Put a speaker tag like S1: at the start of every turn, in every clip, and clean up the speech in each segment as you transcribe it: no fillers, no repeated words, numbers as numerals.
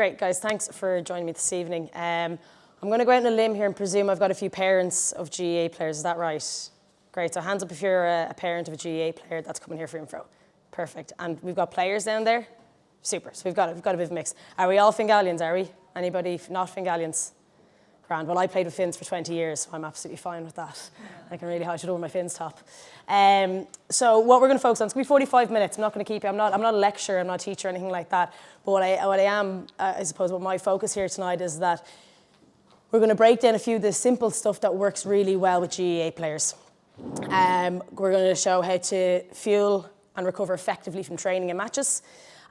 S1: Great, guys. Thanks for joining me this evening. I'm going to go out on a limb here and presume I've got a few parents of GAA players. Is that right? Great. So hands up if you're a parent of a GAA player that's coming here for info. Perfect. And we've got players down there. Super. So we've got a bit of a mix. Are we all Fingalians, are we? Anybody not Fingalians? Grand. Well, I played with Finns for 20 years, so I'm absolutely fine with that. I can really hide it over my Finns top. So what we're going to focus on, it's going to be 45 minutes. I'm not going to keep you. I'm not a lecturer, I'm not a teacher or anything like that. But what I am, I suppose, what my focus here tonight is that we're going to break down a few of the simple stuff that works really well with GAA players. We're going to show how to fuel and recover effectively from training and matches.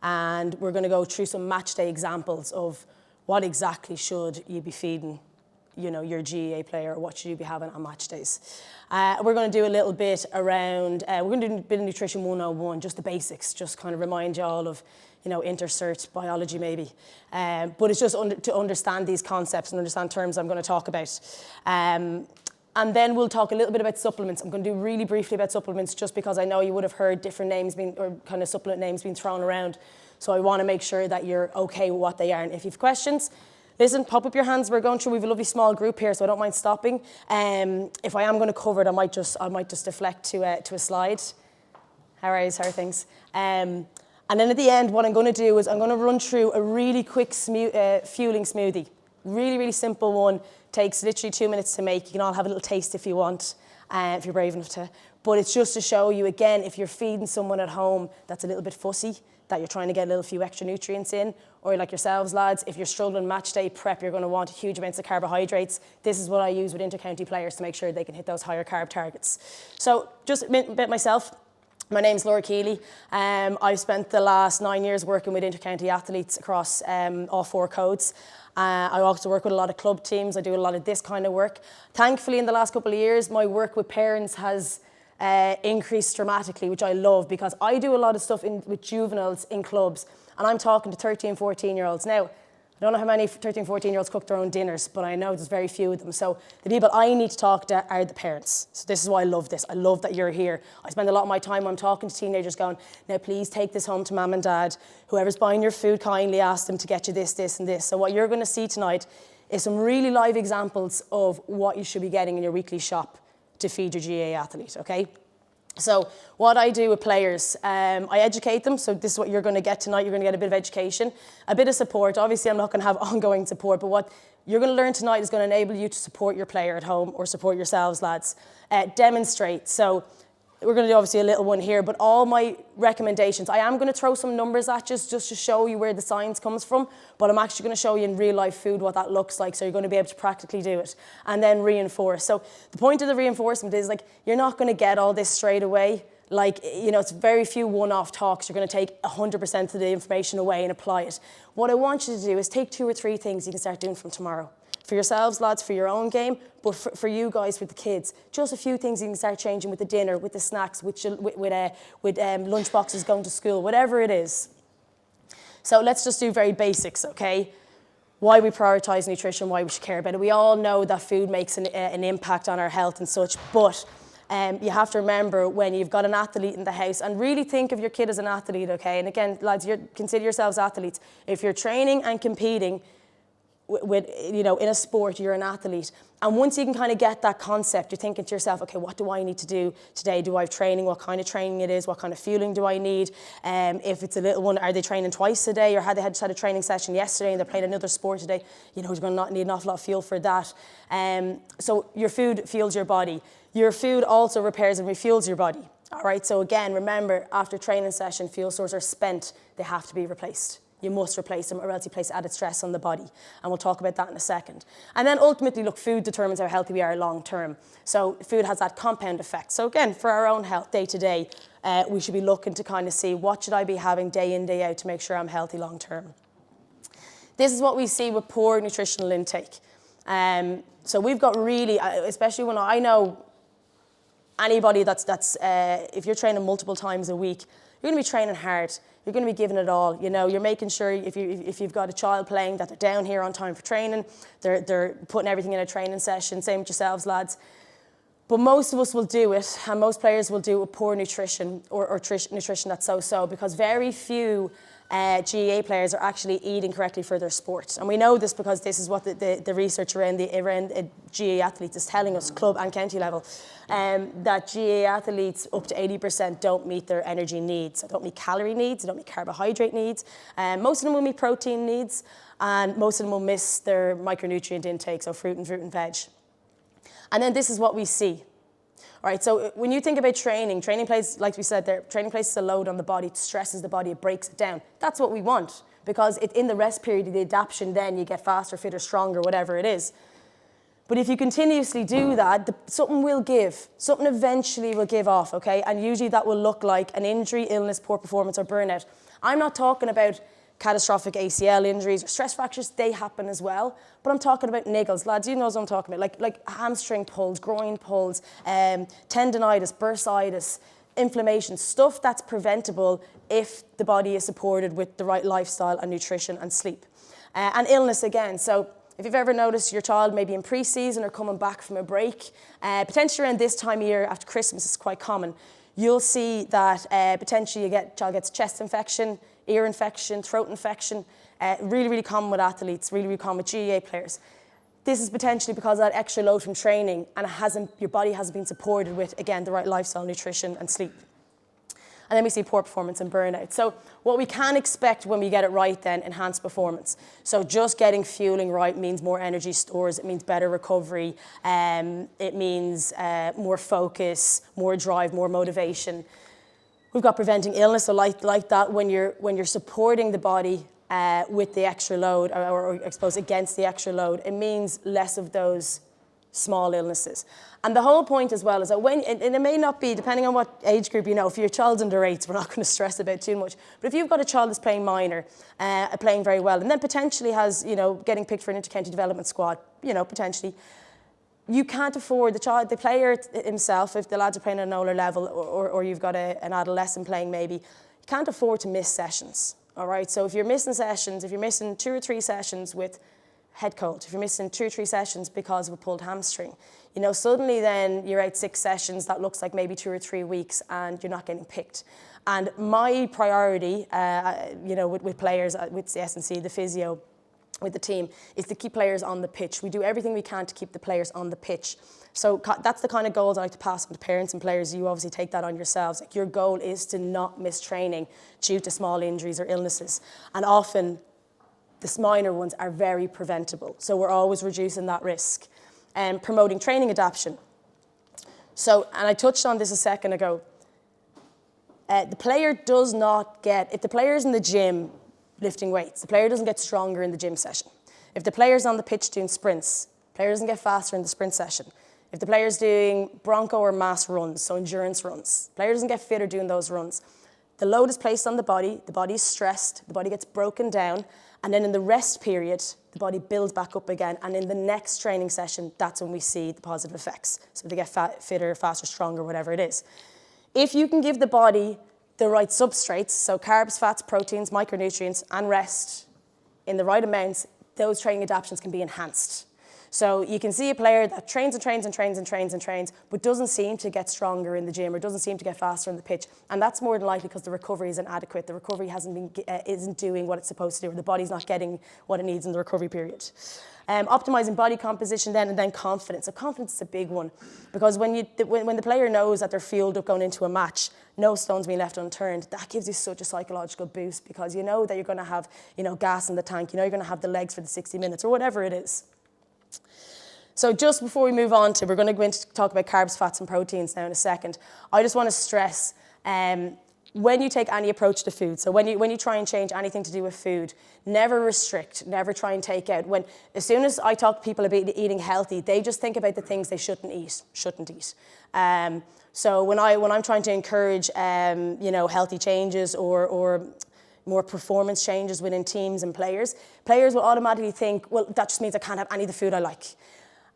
S1: And we're going to go through some match day examples of what exactly should you be feeding your GAA player, or what should you be having on match days. We're going to do a little bit around, we're going to do a bit of nutrition 101, just the basics, just kind of remind you all of, intercert biology maybe. But it's just to understand these concepts and understand terms I'm going to talk about. And then we'll talk a little bit about supplements. I'm going to do really briefly about supplements just because I know you would have heard different names or kind of supplement names being thrown around. So I want to make sure that you're okay with what they are. And if you have questions, listen, pop up your hands. We're going through, we have a lovely small group here, so I don't mind stopping. If I am going to cover it, I might just deflect to a slide. How are things? And then at the end, what I'm going to do is I'm going to run through a really quick fueling smoothie. Really, really simple one. Takes literally 2 minutes to make. You can all have a little taste if you want, if you're brave enough to. But it's just to show you, again, if you're feeding someone at home that's a little bit fussy, that you're trying to get a little few extra nutrients in, or like yourselves, lads, if you're struggling match day prep, you're going to want huge amounts of carbohydrates. This is what I use with inter-county players to make sure they can hit those higher carb targets. So just a bit myself. My name's Laura Keeley. I've spent the last 9 years working with inter-county athletes across all 4 codes. I also work with a lot of club teams. I do a lot of this kind of work. Thankfully, in the last couple of years, my work with parents has increased dramatically, which I love, because I do a lot of stuff with juveniles in clubs, and I'm talking to 13, 14-year-olds. Now, I don't know how many 13, 14-year-olds cook their own dinners, but I know there's very few of them. So the people I need to talk to are the parents. So this is why I love this. I love that you're here. I spend a lot of my time when I'm talking to teenagers going, now please take this home to mum and dad. Whoever's buying your food, kindly ask them to get you this, this, and this. So what you're going to see tonight is some really live examples of what you should be getting in your weekly shop to feed your GAA athlete, okay? So what I do with players, I educate them. So this is what you're going to get tonight. You're going to get a bit of education, a bit of support. Obviously, I'm not going to have ongoing support, but what you're going to learn tonight is going to enable you to support your player at home or support yourselves, lads. Demonstrate. So we're going to do obviously a little one here, but all my recommendations, I am going to throw some numbers at you just to show you where the science comes from, but I'm actually going to show you in real life food what that looks like, so you're going to be able to practically do it, and then reinforce. So the point of the reinforcement is, like, you're not going to get all this straight away. Like, it's very few one-off talks. You're going to take 100% of the information away and apply it. What I want you to do is take 2 or 3 things you can start doing from tomorrow. For yourselves, lads, for your own game, but for you guys, with the kids, just a few things you can start changing with the dinner, with the snacks, with lunch boxes going to school, whatever it is. So let's just do very basics, okay? Why we prioritise nutrition, why we should care about it. We all know that food makes an impact on our health and such, but you have to remember when you've got an athlete in the house, and really think of your kid as an athlete, okay? And again, lads, consider yourselves athletes. If you're training and competing, in a sport, you're an athlete. And once you can kind of get that concept, you're thinking to yourself, okay, what do I need to do today? Do I have training? What kind of training it is? What kind of fueling do I need? If it's a little one, are they training twice a day, or had they just had a training session yesterday and they're playing another sport today? You're going to need an awful lot of fuel for that. So your food fuels your body. Your food also repairs and refuels your body. All right, so again, remember, after training session, fuel stores are spent. They have to be replaced. You must replace them, or else you place added stress on the body. And we'll talk about that in a second. And then ultimately, look, food determines how healthy we are long term. So food has that compound effect. So again, for our own health day to day, we should be looking to kind of see, what should I be having day in, day out to make sure I'm healthy long term. This is what we see with poor nutritional intake. So we've got really, especially when I know anybody that's if you're training multiple times a week, you're going to be training hard. You're going to be giving it all. You're making sure if you've got a child playing that they're down here on time for training. They're putting everything in a training session. Same with yourselves, lads. But most of us will do it, and most players will do it with poor nutrition or nutrition that's so-so, because very few GAA players are actually eating correctly for their sport. And we know this because this is what the research around GAA athletes is telling us, club and county level, that GAA athletes up to 80% don't meet their energy needs. They don't meet calorie needs, they don't meet carbohydrate needs. Most of them will meet protein needs, and most of them will miss their micronutrient intake, so fruit and veg. And then this is what we see. All right, so when you think about training plays, like we said there, training places a load on the body, it stresses the body, it breaks it down. That's what we want, because in the rest period, the adaptation, then you get faster, fitter, stronger, whatever it is. But if you continuously do that, something will give. Something eventually will give off, okay? And usually that will look like an injury, illness, poor performance, or burnout. I'm not talking about catastrophic ACL injuries or stress fractures, they happen as well. But I'm talking about niggles. Lads, you know what I'm talking about. Like hamstring pulls, groin pulls, tendonitis, bursitis, inflammation, stuff that's preventable if the body is supported with the right lifestyle and nutrition and sleep. And illness again. So if you've ever noticed your child maybe in pre-season or coming back from a break, potentially around this time of year after Christmas is quite common, you'll see that potentially child gets chest infection, ear infection, throat infection, really, really common with athletes, really, really common with GAA players. This is potentially because of that extra load from training, and your body hasn't been supported with, again, the right lifestyle, nutrition and sleep. And then we see poor performance and burnout. So what we can expect when we get it right then, enhanced performance. So just getting fueling right means more energy stores, it means better recovery, it means more focus, more drive, more motivation. We've got preventing illness, so like that, when you're supporting the body with the extra load, or I suppose against the extra load, it means less of those small illnesses. And the whole point as well is that and it may not be, depending on what age group, if your child's under 8, we're not going to stress about too much, but if you've got a child that's playing minor, playing very well, and then potentially has, getting picked for an inter-county development squad, potentially, you can't afford the player himself, if the lads are playing at an older level, or you've got an adolescent playing maybe, you can't afford to miss sessions, all right? So if you're missing sessions, if you're missing 2 or 3 sessions with head cold, if you're missing 2 or 3 sessions because of a pulled hamstring, suddenly then you're out 6 sessions, that looks like maybe 2 or 3 weeks, and you're not getting picked. And my priority, with players, with the S&C, the physio, with the team, is to keep players on the pitch. We do everything we can to keep the players on the pitch. So that's the kind of goals I like to pass on to parents and players. You obviously take that on yourselves. Like, your goal is to not miss training due to small injuries or illnesses. And often, the minor ones are very preventable. So we're always reducing that risk. And promoting training adaptation. So, and I touched on this a second ago, the player does not get, if the player's in the gym lifting weights, the player doesn't get stronger in the gym session. If the player's on the pitch doing sprints, the player doesn't get faster in the sprint session. If the player's doing bronco or mass runs, so endurance runs, the player doesn't get fitter doing those runs. The load is placed on the body's stressed, the body gets broken down, and then in the rest period, the body builds back up again, and in the next training session, that's when we see the positive effects. So they get fitter, faster, stronger, whatever it is. If you can give the body the right substrates, so carbs, fats, proteins, micronutrients, and rest in the right amounts, those training adaptations can be enhanced. So you can see a player that trains and trains and trains and trains and trains, but doesn't seem to get stronger in the gym or doesn't seem to get faster on the pitch. And that's more than likely because the recovery isn't adequate. The recovery isn't doing what it's supposed to do, or the body's not getting what it needs in the recovery period. Optimizing body composition then, and then confidence. So confidence is a big one, because when the player knows that they're fueled up going into a match, no stone's being left unturned, that gives you such a psychological boost, because you know that you're going to have gas in the tank, you're going to have the legs for the 60 minutes or whatever it is. So just before we move on we're going to go into talk about carbs, fats and proteins now in a second, I just want to stress when you take any approach to food, so when you try and change anything to do with food, never restrict, never try and take out. As soon as I talk to people about eating healthy, they just think about the things they shouldn't eat. So when I'm trying to encourage healthy changes or more performance changes within teams and players will automatically think, well, that just means I can't have any of the food I like.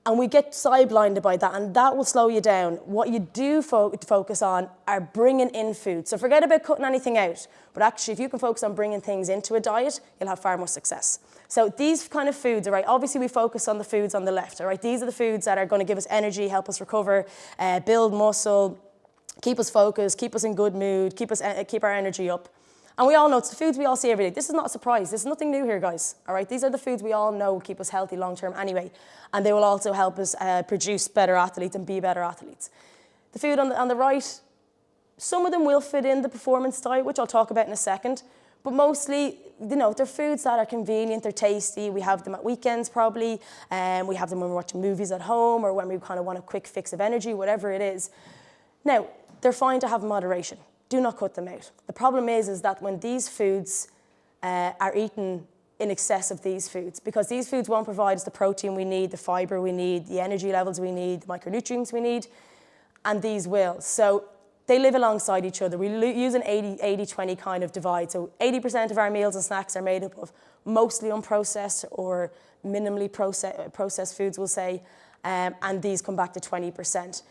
S1: And we get side-blinded by that, and that will slow you down. What you do focus on are bringing in food. So forget about cutting anything out, but actually if you can focus on bringing things into a diet, you'll have far more success. So these kind of foods, all right, obviously we focus on the foods on the left, all right? These are the foods that are going to give us energy, help us recover, build muscle, keep us focused, keep us in good mood, keep our energy up. And we all know it's the foods we all see every day. This is not a surprise. This is nothing new here, guys. All right, these are the foods we all know keep us healthy long term anyway, and they will also help us produce better athletes and be better athletes. The food on the right, some of them will fit in the performance diet, which I'll talk about in a second, but mostly, you know, they're foods that are convenient, they're tasty. We have them at weekends probably, we have them when we're watching movies at home or when we kind of want a quick fix of energy, whatever it is. Now, they're fine to have in moderation. Do not cut them out. The problem is that when these foods are eaten in excess of these foods, because these foods won't provide us the protein we need, the fiber we need, the energy levels we need, the micronutrients we need, and these will. So they live alongside each other. We use an 80-20 kind of divide. So 80% of our meals and snacks are made up of mostly unprocessed or minimally processed foods, we'll say, and these come back to 20%.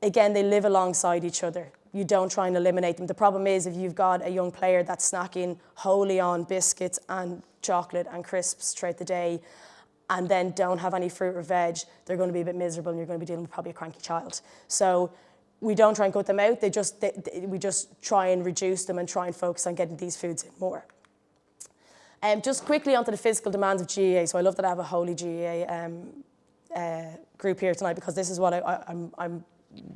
S1: Again, they live alongside each other. You don't try and eliminate them. The problem is if you've got a young player that's snacking wholly on biscuits and chocolate and crisps throughout the day and then don't have any fruit or veg, they're going to be a bit miserable and you're going to be dealing with probably a cranky child. So we don't try and cut them out. We just try and reduce them and try and focus on getting these foods in more. Just quickly onto the physical demands of GAA. So I love that I have a wholly GAA group here tonight because this is what I'm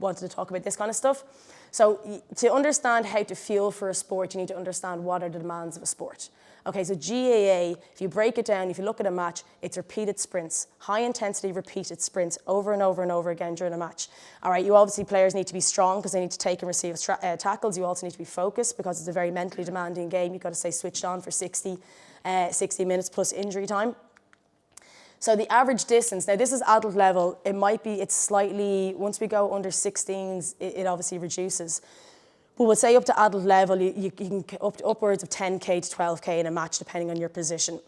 S1: wanted to talk about, this kind of stuff. So to understand how to fuel for a sport, you need to understand what are the demands of a sport. Okay, so GAA, if you break it down, if you look at a match, it's repeated sprints, high intensity repeated sprints over and over and over again during a match. All right, players need to be strong because they need to take and receive tackles. You also need to be focused because it's a very mentally demanding game. You've got to stay switched on for 60 minutes plus injury time. So the average distance, now this is adult level, it's slightly, once we go under 16s, it obviously reduces. But we'll say up to adult level, you can upwards of 10K to 12K in a match, depending on your position.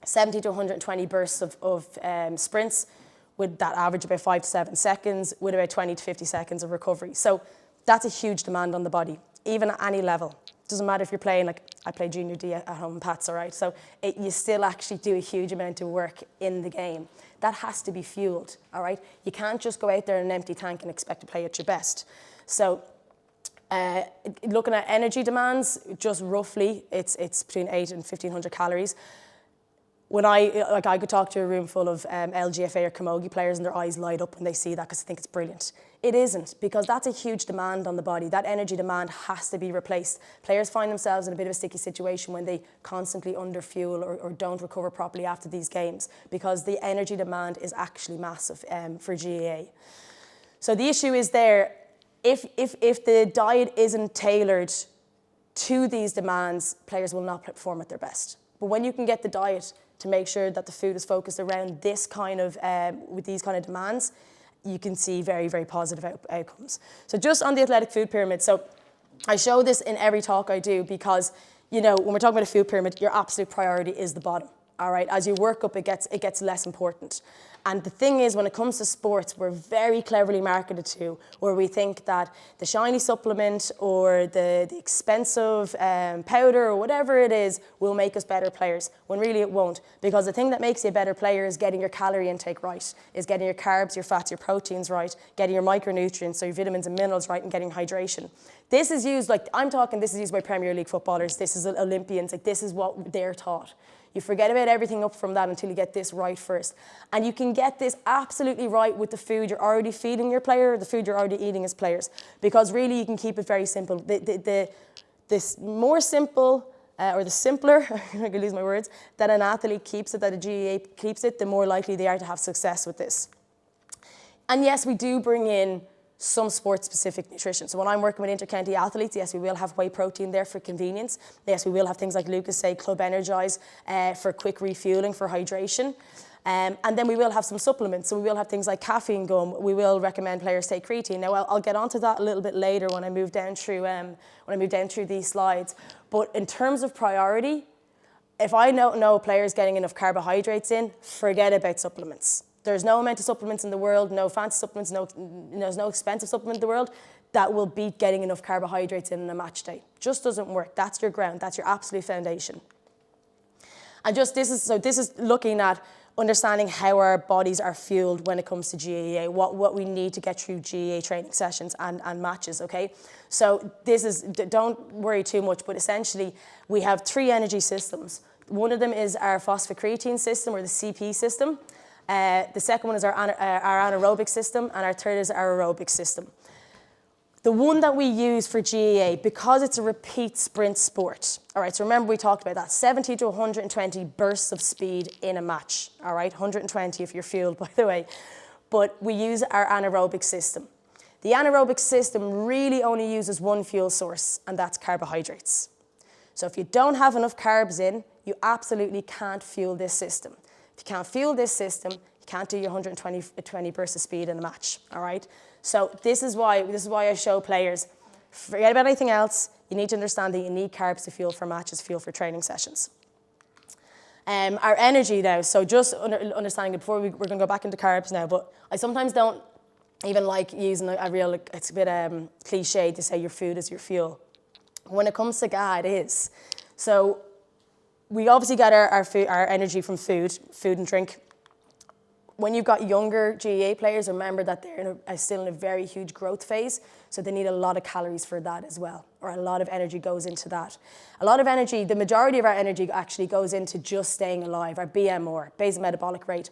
S1: 70 to 120 bursts of sprints, with that average about 5 to 7 seconds, with about 20 to 50 seconds of recovery. So that's a huge demand on the body, even at any level. Doesn't matter if you're playing, like I play junior D at home, Pats, all right? So you still actually do a huge amount of work in the game. That has to be fueled, all right? You can't just go out there in an empty tank and expect to play at your best. So looking at energy demands, just roughly, it's between 800 and 1,500 calories. When I could talk to a room full of LGFA or camogie players and their eyes light up when they see that because they think it's brilliant. It isn't, because that's a huge demand on the body. That energy demand has to be replaced. Players find themselves in a bit of a sticky situation when they constantly underfuel or don't recover properly after these games because the energy demand is actually massive for GAA. So the issue is there, if the diet isn't tailored to these demands, players will not perform at their best. But when you can get the diet to make sure that the food is focused around this kind of, with these kind of demands, you can see very, very positive outcomes. So just on the athletic food pyramid, so I show this in every talk I do because, you know, when we're talking about a food pyramid, your absolute priority is the bottom, all right? As you work up, it gets less important. And the thing is, when it comes to sports, we're very cleverly marketed to, where we think that the shiny supplement or the expensive powder or whatever it is will make us better players, when really it won't. Because the thing that makes you a better player is getting your calorie intake right, is getting your carbs, your fats, your proteins right, getting your micronutrients, so your vitamins and minerals right, and getting hydration. This is used, like I'm talking, this is used by Premier League footballers, this is Olympians, like this is what they're taught. You forget about everything up from that until you get this right first. And you can get this absolutely right with the food you're already feeding your player or the food you're already eating as players. Because really you can keep it very simple. The more simple, or the simpler, I could lose my words, that an athlete keeps it, that a GAA keeps it, the more likely they are to have success with this. And yes, we do bring in some sport-specific nutrition. So when I'm working with inter-county athletes, yes, we will have whey protein there for convenience. Yes, we will have things like Lucas say, Club Energize for quick refueling, for hydration. And then we will have some supplements. So we will have things like caffeine gum. We will recommend players take creatine. Now I'll get onto that a little bit later when I move down through these slides. But in terms of priority, if I don't know a player's getting enough carbohydrates in, forget about supplements. There's no amount of supplements in the world, no fancy supplements, there's no expensive supplement in the world that will beat getting enough carbohydrates in a match day. Just doesn't work. That's your ground. That's your absolute foundation. And just this is looking at, understanding how our bodies are fueled when it comes to GAA, what we need to get through GAA training sessions and matches, okay? So this is, don't worry too much, but essentially we have 3 energy systems. One of them is our phosphocreatine system, or the CP system. The second one is our anaerobic system, and our third is our aerobic system. The one that we use for GAA, because it's a repeat sprint sport, all right, so remember we talked about that, 70 to 120 bursts of speed in a match, all right, 120 if you're fueled, by the way, but we use our anaerobic system. The anaerobic system really only uses one fuel source, and that's carbohydrates. So if you don't have enough carbs in, you absolutely can't fuel this system. If you can't fuel this system, you can't do your 120 bursts of speed in a match, all right? So this is why I show players, forget about anything else, you need to understand that you need carbs to fuel for matches, fuel for training sessions. Our energy now, so just understanding it before we're going to go back into carbs now, but I sometimes don't even like using a real, like, it's a bit cliche to say your food is your fuel. When it comes to GAA, it is. So we obviously get our energy from food and drink. When you've got younger GAA players, remember that they're still in a very huge growth phase, so they need a lot of calories for that as well, or a lot of energy goes into that. A lot of energy, the majority of our energy actually goes into just staying alive, our BMR, basal metabolic rate.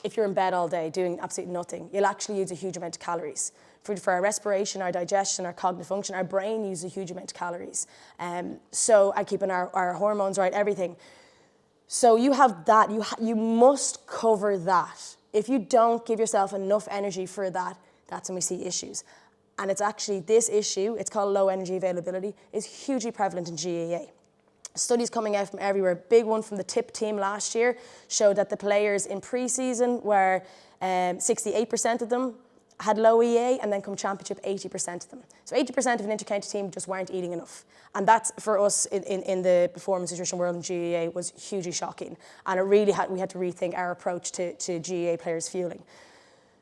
S1: If you're in bed all day doing absolutely nothing, you'll actually use a huge amount of calories. For our respiration, our digestion, our cognitive function, our brain uses a huge amount of calories. So and keeping our hormones right, everything. So you have that, you must cover that. If you don't give yourself enough energy for that, that's when we see issues. And it's actually this issue, it's called low energy availability, is hugely prevalent in GAA. Studies coming out from everywhere, big one from the TIP team last year, showed that the players in pre-season were 68% of them had low EA, and then come championship, 80% of them. So 80% of an inter-county team just weren't eating enough. And that's, for us in the performance nutrition world in GAA, was hugely shocking. And it really we had to rethink our approach to GAA players' fueling.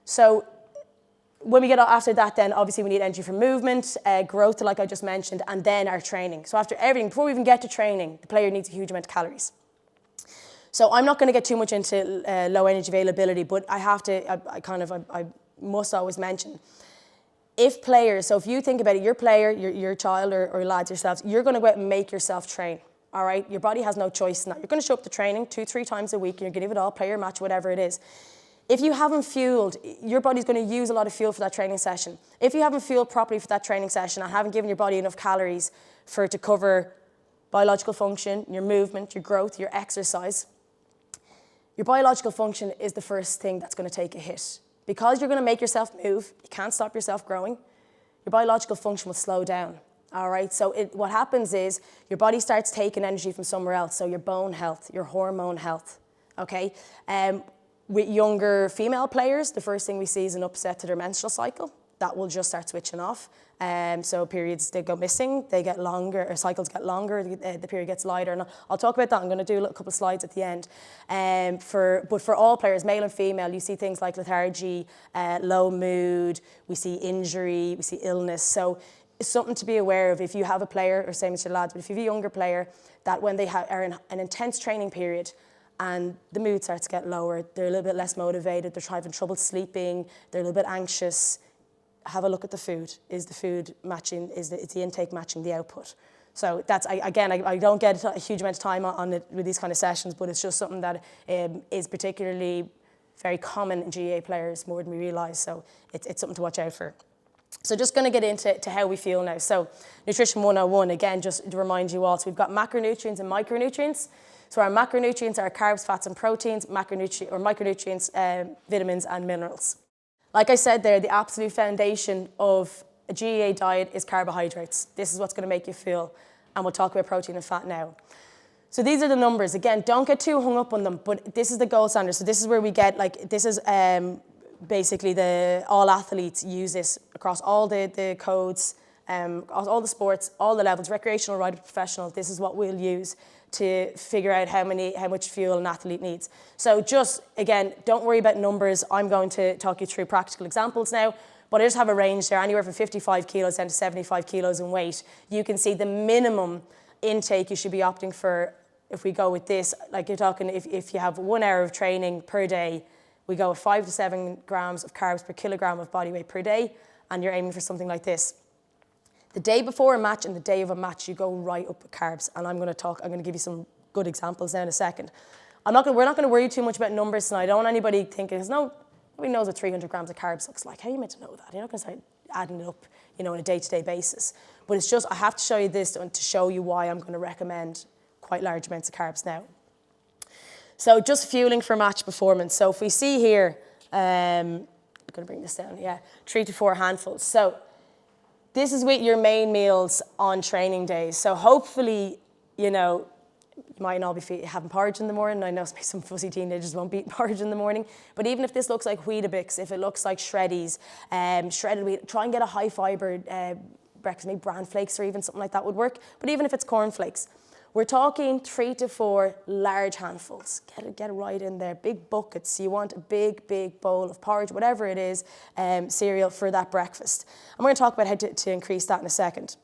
S1: So when we get after that, then obviously we need energy for movement, growth, like I just mentioned, and then our training. So after everything, before we even get to training, the player needs a huge amount of calories. So I'm not going to get too much into low energy availability, but I have to, I must always mention, if players, so if you think about it, your player, your child or lads yourselves, you're going to go out and make yourself train, all right? Your body has no choice in that. You're going to show up to training 2-3 times a week, and you're going to give it all, play your match, whatever it is. If you haven't fueled, your body's going to use a lot of fuel for that training session. If you haven't fueled properly for that training session and haven't given your body enough calories for it to cover biological function, your movement, your growth, your exercise, your biological function is the first thing that's going to take a hit. Because you're going to make yourself move, you can't stop yourself growing, your biological function will slow down, all right? So what happens is your body starts taking energy from somewhere else, so your bone health, your hormone health, okay? With younger female players, the first thing we see is an upset to their menstrual cycle. That will just start switching off. So periods, they go missing, they get longer, or cycles get longer, the period gets lighter. And I'll talk about that. I'm going to do a couple of slides at the end. But for all players, male and female, you see things like lethargy, low mood, we see injury, we see illness. So it's something to be aware of if you have a player, or same as your lads, but if you have a younger player, that when they are in an intense training period, and the mood starts to get lower, they're a little bit less motivated, they're having trouble sleeping, they're a little bit anxious, have a look at the food. Is the food matching, is the intake matching the output? So that's, I don't get a huge amount of time on it with these kind of sessions, but it's just something that is particularly very common in GAA players, more than we realise, so it's something to watch out for. So just going to get into how we feel now. So Nutrition 101, again, just to remind you all, so we've got macronutrients and micronutrients. So our macronutrients are carbs, fats and proteins, micronutrients, vitamins and minerals. Like I said there, the absolute foundation of a GAA diet is carbohydrates. This is what's going to make you fuel, and we'll talk about protein and fat now. So these are the numbers. Again, don't get too hung up on them, but this is the gold standard. So this is where we get, like, this is basically all athletes use this across all the codes, all the sports, all the levels, recreational, right, professional. This is what we'll use to figure out how much fuel an athlete needs. So just, again, don't worry about numbers. I'm going to talk you through practical examples now, but I just have a range there, anywhere from 55 kilos down to 75 kilos in weight. You can see the minimum intake you should be opting for if we go with this, like you're talking, if you have 1 hour of training per day, we go with 5 to 7 grams of carbs per kilogram of body weight per day, and you're aiming for something like this. The day before a match and the day of a match, you go right up with carbs. And I'm going to give you some good examples now in a second. We're not going to worry too much about numbers tonight. I don't want anybody thinking, nobody knows what 300 grams of carbs looks like. How are you meant to know that? You're not going to start adding it up, on a day-to-day basis. But it's just, I have to show you this to show you why I'm going to recommend quite large amounts of carbs now. So just fueling for match performance. So if we see here, I'm going to bring this down, 3 to 4 handfuls. So this is with your main meals on training days. So hopefully, you might not be having porridge in the morning. I know some fussy teenagers won't be eating porridge in the morning. But even if this looks like Weetabix, if it looks like Shreddies, shredded wheat, try and get a high fibre breakfast, maybe bran flakes or even something like that would work. But even if it's cornflakes, we're talking 3 to 4 large handfuls. Get it right in there. Big buckets. You want a big bowl of porridge, whatever it is, cereal for that breakfast. And we're going to talk about how to increase that in a second.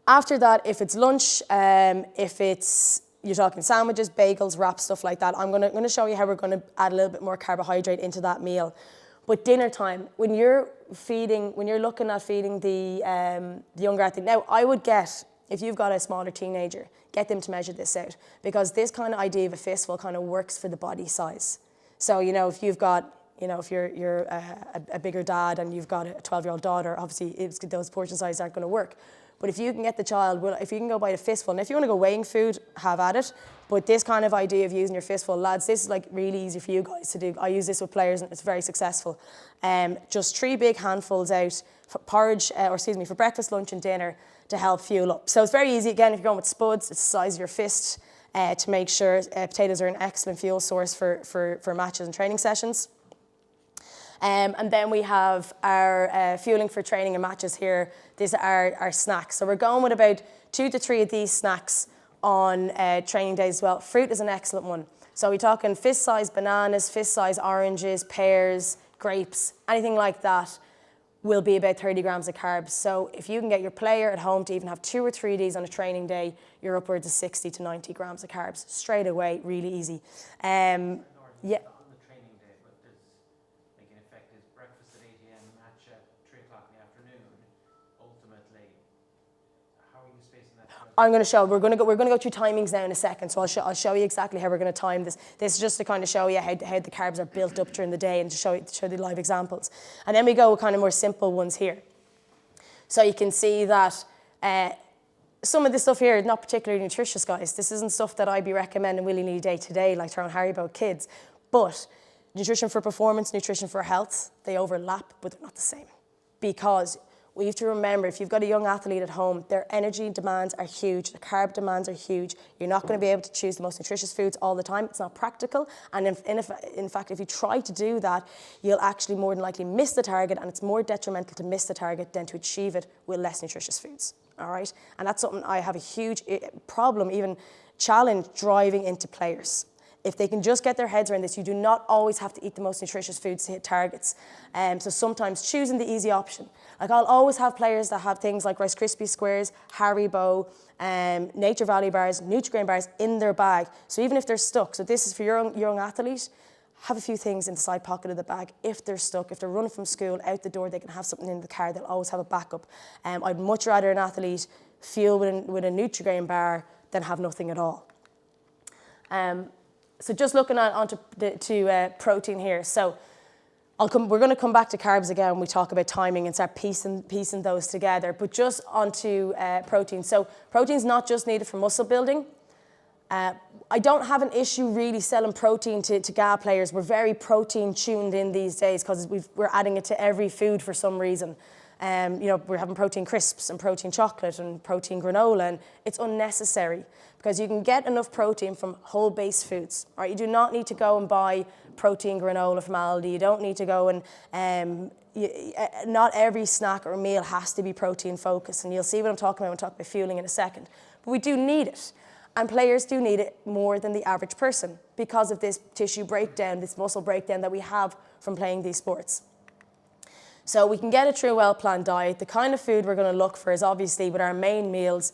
S1: After that, if it's lunch, you're talking sandwiches, bagels, wraps, stuff like that, I'm going to show you how we're going to add a little bit more carbohydrate into that meal. But dinner time, when you're looking at feeding the younger athlete, now I would get, if you've got a smaller teenager, get them to measure this out, because this kind of idea of a fistful kind of works for the body size. So, if you've got, if you're a bigger dad and you've got a 12-year-old daughter, obviously those portion sizes aren't going to work. But if you can get the child, if you can go by the fistful, and if you want to go weighing food, have at it. But this kind of idea of using your fistful, lads, this is like really easy for you guys to do. I use this with players and it's very successful. Just 3 big handfuls out for porridge, for breakfast, lunch and dinner to help fuel up. So it's very easy. Again, if you're going with spuds, it's the size of your fist to make sure potatoes are an excellent fuel source for matches and training sessions. And then we have our fueling for training and matches here. These are our snacks. So we're going with about 2 to 3 of these snacks on training days as well. Fruit is an excellent one. So we're talking fist-sized bananas, fist-sized oranges, pears, grapes, anything like that will be about 30 grams of carbs. So if you can get your player at home to even have 2 or 3 of these on a training day, you're upwards of 60 to 90 grams of carbs. Straight away, really easy. Yeah. I'm going to show, we're going to go through timings now in a second, so I'll show you exactly how we're going to time this. This is just to kind of show you how the carbs are built up during the day and to show the live examples. And then we go with kind of more simple ones here. So you can see that some of this stuff here is not particularly nutritious, guys. This isn't stuff that I'd be recommending willy-nilly day to day, like throwing Haribo kids. But nutrition for performance, nutrition for health, they overlap, but they're not the same. Because we have to remember, if you've got a young athlete at home, their energy demands are huge, the carb demands are huge. You're not going to be able to choose the most nutritious foods all the time. It's not practical. And in fact, if you try to do that, you'll actually more than likely miss the target, and it's more detrimental to miss the target than to achieve it with less nutritious foods. All right? And that's something I have a huge problem, even challenge driving into players. If they can just get their heads around this, you do not always have to eat the most nutritious foods to hit targets. So sometimes choosing the easy option. Like I'll always have players that have things like Rice Krispie Squares, Haribo, Nature Valley bars, Nutri-Grain bars in their bag. So even if they're stuck, so this is for your young athlete, have a few things in the side pocket of the bag. If they're stuck, if they're running from school, out the door, they can have something in the car. They'll always have a backup. I'd much rather an athlete fuel with a Nutri-Grain bar than have nothing at all. So just looking onto protein here. So we're going to come back to carbs again when we talk about timing and start piecing those together. But just onto protein. So protein's not just needed for muscle building. I don't have an issue really selling protein to GA players. We're very protein tuned in these days because we're adding it to every food for some reason. We're having protein crisps and protein chocolate and protein granola, and it's unnecessary because you can get enough protein from whole base foods. Right? You do not need to go and buy protein granola from Aldi. You don't need to go and not every snack or meal has to be protein focused, and you'll see what I'm talking about when I talk about fueling in a second. But we do need it, and players do need it more than the average person because of this tissue breakdown, this muscle breakdown that we have from playing these sports. So we can get a true well-planned diet. The kind of food we're going to look for is obviously with our main meals,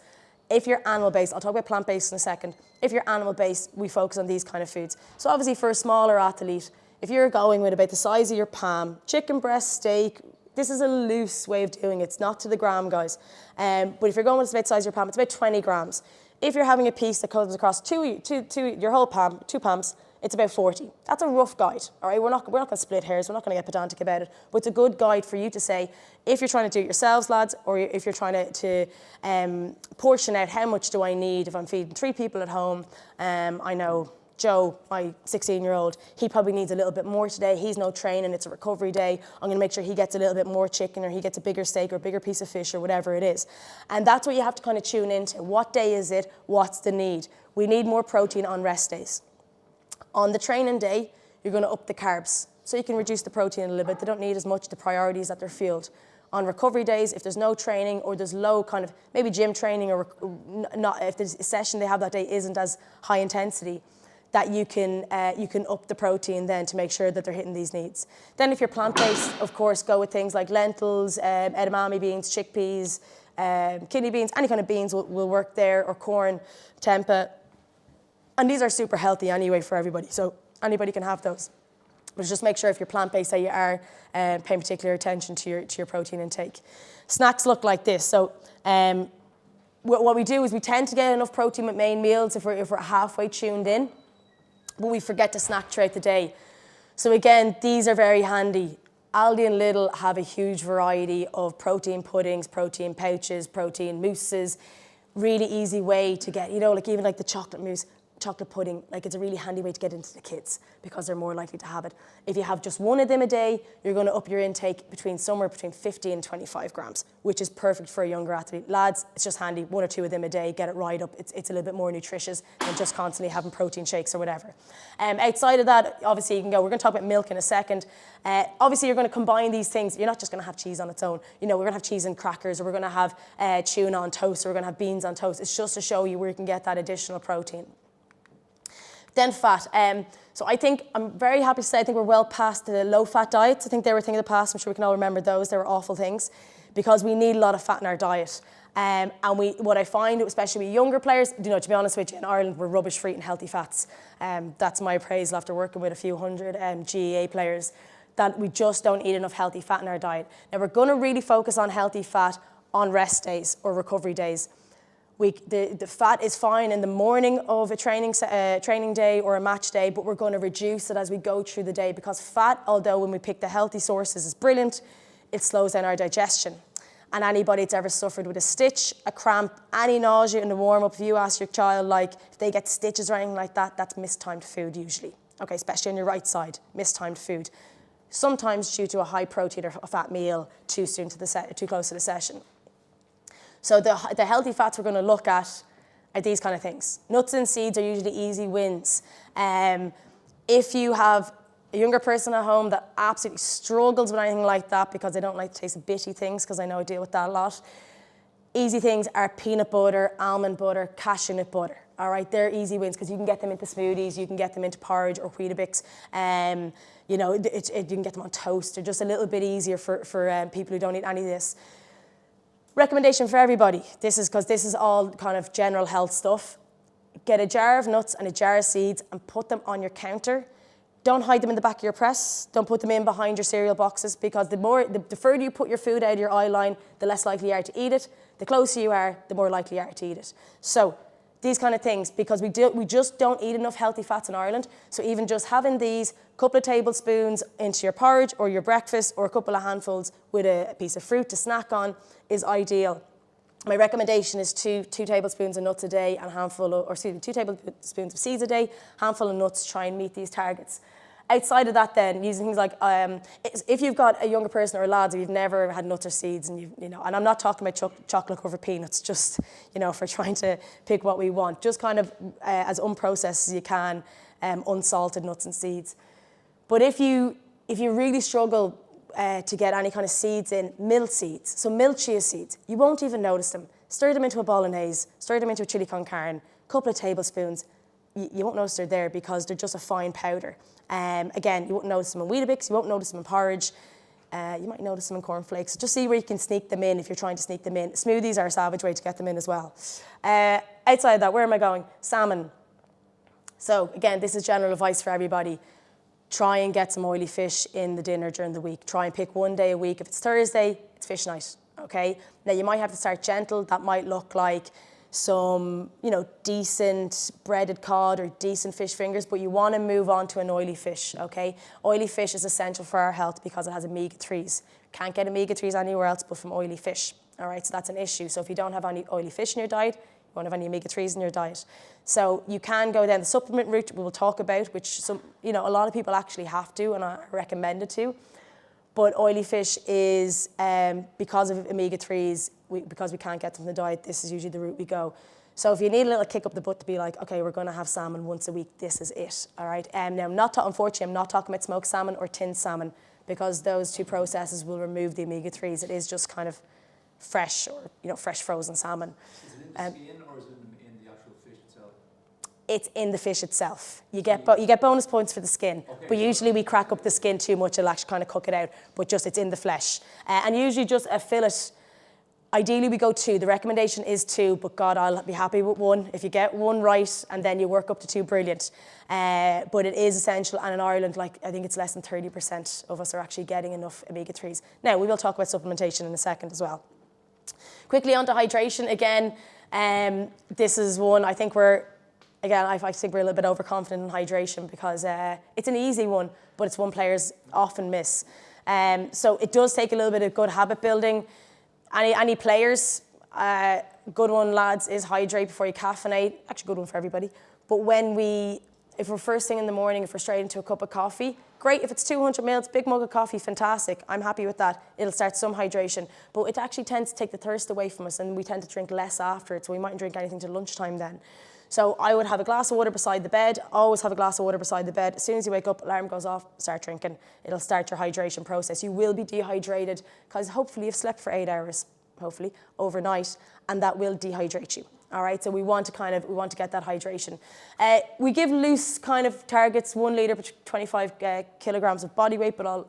S1: If you're animal-based, I'll talk about plant-based in a second. If you're animal-based, we focus on these kind of foods. So obviously for a smaller athlete, if you're going with about the size of your palm, chicken breast, steak, this is a loose way of doing it. It's not to the gram, guys. But if you're going with about the size of your palm, it's about 20 grams. If you're having a piece that comes across your whole palm, 2 palms, it's about 40. That's a rough guide, all right? We're not going to split hairs. We're not going to get pedantic about it. But it's a good guide for you to say, if you're trying to do it yourselves, lads, or if you're trying to portion out how much do I need if I'm feeding 3 people at home. I know Joe, my 16-year-old, he probably needs a little bit more today. He's no training, it's a recovery day. I'm gonna make sure he gets a little bit more chicken, or he gets a bigger steak or a bigger piece of fish, or whatever it is. And that's what you have to kind of tune into. What day is it? What's the need? We need more protein on rest days. On the training day, you're gonna up the carbs. So you can reduce the protein a little bit. They don't need as much, the priorities that they're fueled. On recovery days, if there's no training or there's low kind of, maybe gym training, or not, if the session they have that day isn't as high intensity, that you can up the protein then to make sure that they're hitting these needs. Then if you're plant-based, of course, go with things like lentils, edamame beans, chickpeas, kidney beans, any kind of beans will work there, or corn, tempeh. And these are super healthy anyway for everybody, so anybody can have those. But just make sure if you're plant-based that you are paying particular attention to your protein intake. Snacks look like this. So what we do is we tend to get enough protein with main meals if we're halfway tuned in, but we forget to snack throughout the day. So again, these are very handy. Aldi and Lidl have a huge variety of protein puddings, protein pouches, protein mousses. Really easy way to get, like even like the chocolate mousse, chocolate pudding, like it's a really handy way to get into the kids because they're more likely to have it. If you have just one of them a day, you're going to up your intake somewhere between 50 and 25 grams, which is perfect for a younger athlete. Lads, it's just handy, 1 or 2 of them a day, get it right up. It's a little bit more nutritious than just constantly having protein shakes or whatever. Outside of that, obviously you can go, we're going to talk about milk in a second. Obviously you're going to combine these things. You're not just going to have cheese on its own. We're going to have cheese and crackers, or we're going to have tuna on toast, or we're going to have beans on toast. It's just to show you where you can get that additional protein. Then fat. So I think, I'm very happy to say, I think we're well past the low-fat diets. I think they were a thing of the past. I'm sure we can all remember those. They were awful things because we need a lot of fat in our diet. And what I find, especially with younger players, to be honest with you, in Ireland, we're rubbish for eating healthy fats. That's my appraisal after working with a few hundred GAA players, that we just don't eat enough healthy fat in our diet. Now, we're going to really focus on healthy fat on rest days or recovery days. The fat is fine in the morning of a training day or a match day, but we're going to reduce it as we go through the day, because fat, although when we pick the healthy sources is brilliant, it slows down our digestion. And anybody that's ever suffered with a stitch, a cramp, any nausea in the warm-up, if you ask your child, if they get stitches or anything like that, that's mistimed food usually. Okay, especially on your right side, mistimed food. Sometimes due to a high protein or fat meal too close to the session. So the healthy fats we're going to look at are these kind of things. Nuts and seeds are usually easy wins. If you have a younger person at home that absolutely struggles with anything like that because they don't like to taste bitty things, because I know I deal with that a lot, easy things are peanut butter, almond butter, cashew nut butter. All right, they're easy wins because you can get them into smoothies, you can get them into porridge or Weetabix. You can get them on toast. They're just a little bit easier for people who don't eat any of this. Recommendation for everybody, because this is all kind of general health stuff. Get a jar of nuts and a jar of seeds and put them on your counter. Don't hide them in the back of your press. Don't put them in behind your cereal boxes, because the further you put your food out of your eye line, the less likely you are to eat it. The closer you are, the more likely you are to eat it. So these kind of things, because we just don't eat enough healthy fats in Ireland. So even just having these couple of tablespoons into your porridge or your breakfast, or a couple of handfuls with a piece of fruit to snack on, is ideal. My recommendation is two tablespoons of nuts a day and 2 tablespoons of seeds a day, handful of nuts to try and meet these targets. Outside of that then, using things like, if you've got a younger person or lads, if you've never had nuts or seeds, and and I'm not talking about chocolate covered peanuts, just, for trying to pick what we want, just kind of as unprocessed as you can, unsalted nuts and seeds. But if you really struggle to get any kind of seeds in, mill seeds, so milled chia seeds, you won't even notice them. Stir them into a bolognese, stir them into a chili con carne, couple of tablespoons. You won't notice they're there because they're just a fine powder. Again, you won't notice them in Weetabix, you won't notice them in porridge. You might notice some in cornflakes. Just see where you can sneak them in if you're trying to sneak them in. Smoothies are a savage way to get them in as well. Outside of that, where am I going? Salmon. So again, this is general advice for everybody. Try and get some oily fish in the dinner during the week. Try and pick one day a week. If it's Thursday, it's fish night, okay? Now you might have to start gentle. That might look like some, decent breaded cod or decent fish fingers, but you want to move on to an oily fish, okay? Oily fish is essential for our health because it has omega-3s. Can't get omega-3s anywhere else but from oily fish, all right? So that's an issue. So if you don't have any oily fish in your diet, you won't have any omega-3s in your diet. So you can go down the supplement route we will talk about, which a lot of people actually have to and are recommended to. But oily fish is, because of omega-3s, because we can't get them in the diet, this is usually the route we go. So if you need a little kick up the butt to be like, okay, we're going to have salmon once a week, this is it, all right? Now, unfortunately, I'm not talking about smoked salmon or tinned salmon because those two processes will remove the omega-3s. It is just kind of fresh or, fresh frozen salmon.
S2: Is it in the skin or is it in the actual fish itself?
S1: It's in the fish itself. You get bonus points for the skin, okay, but usually we crack up the skin too much, it'll actually kind of cook it out, but just it's in the flesh. And usually just a fillet, ideally we go 2. The recommendation is 2, but God, I'll be happy with 1. If you get 1 right and then you work up to 2, brilliant. But it is essential, and in Ireland, I think it's less than 30% of us are actually getting enough omega-3s. Now, we will talk about supplementation in a second as well. Quickly on to hydration again. This is one I think I think we're a little bit overconfident in hydration because it's an easy one, but it's one players often miss. So it does take a little bit of good habit building. Any players, good one, lads, is hydrate before you caffeinate. Actually, good one for everybody. But if we're first thing in the morning, if we're straight into a cup of coffee, great. If it's 200 ml, big mug of coffee, fantastic. I'm happy with that. It'll start some hydration. But it actually tends to take the thirst away from us, and we tend to drink less after it, so we mightn't drink anything till lunchtime then. So I would have a glass of water beside the bed, always have a glass of water beside the bed. As soon as you wake up, alarm goes off, start drinking. It'll start your hydration process. You will be dehydrated because hopefully you've slept for 8 hours, hopefully, overnight, and that will dehydrate you. All right, so we want to get that hydration. We give loose kind of targets, 1 litre per 25 kilograms of body weight, but I'm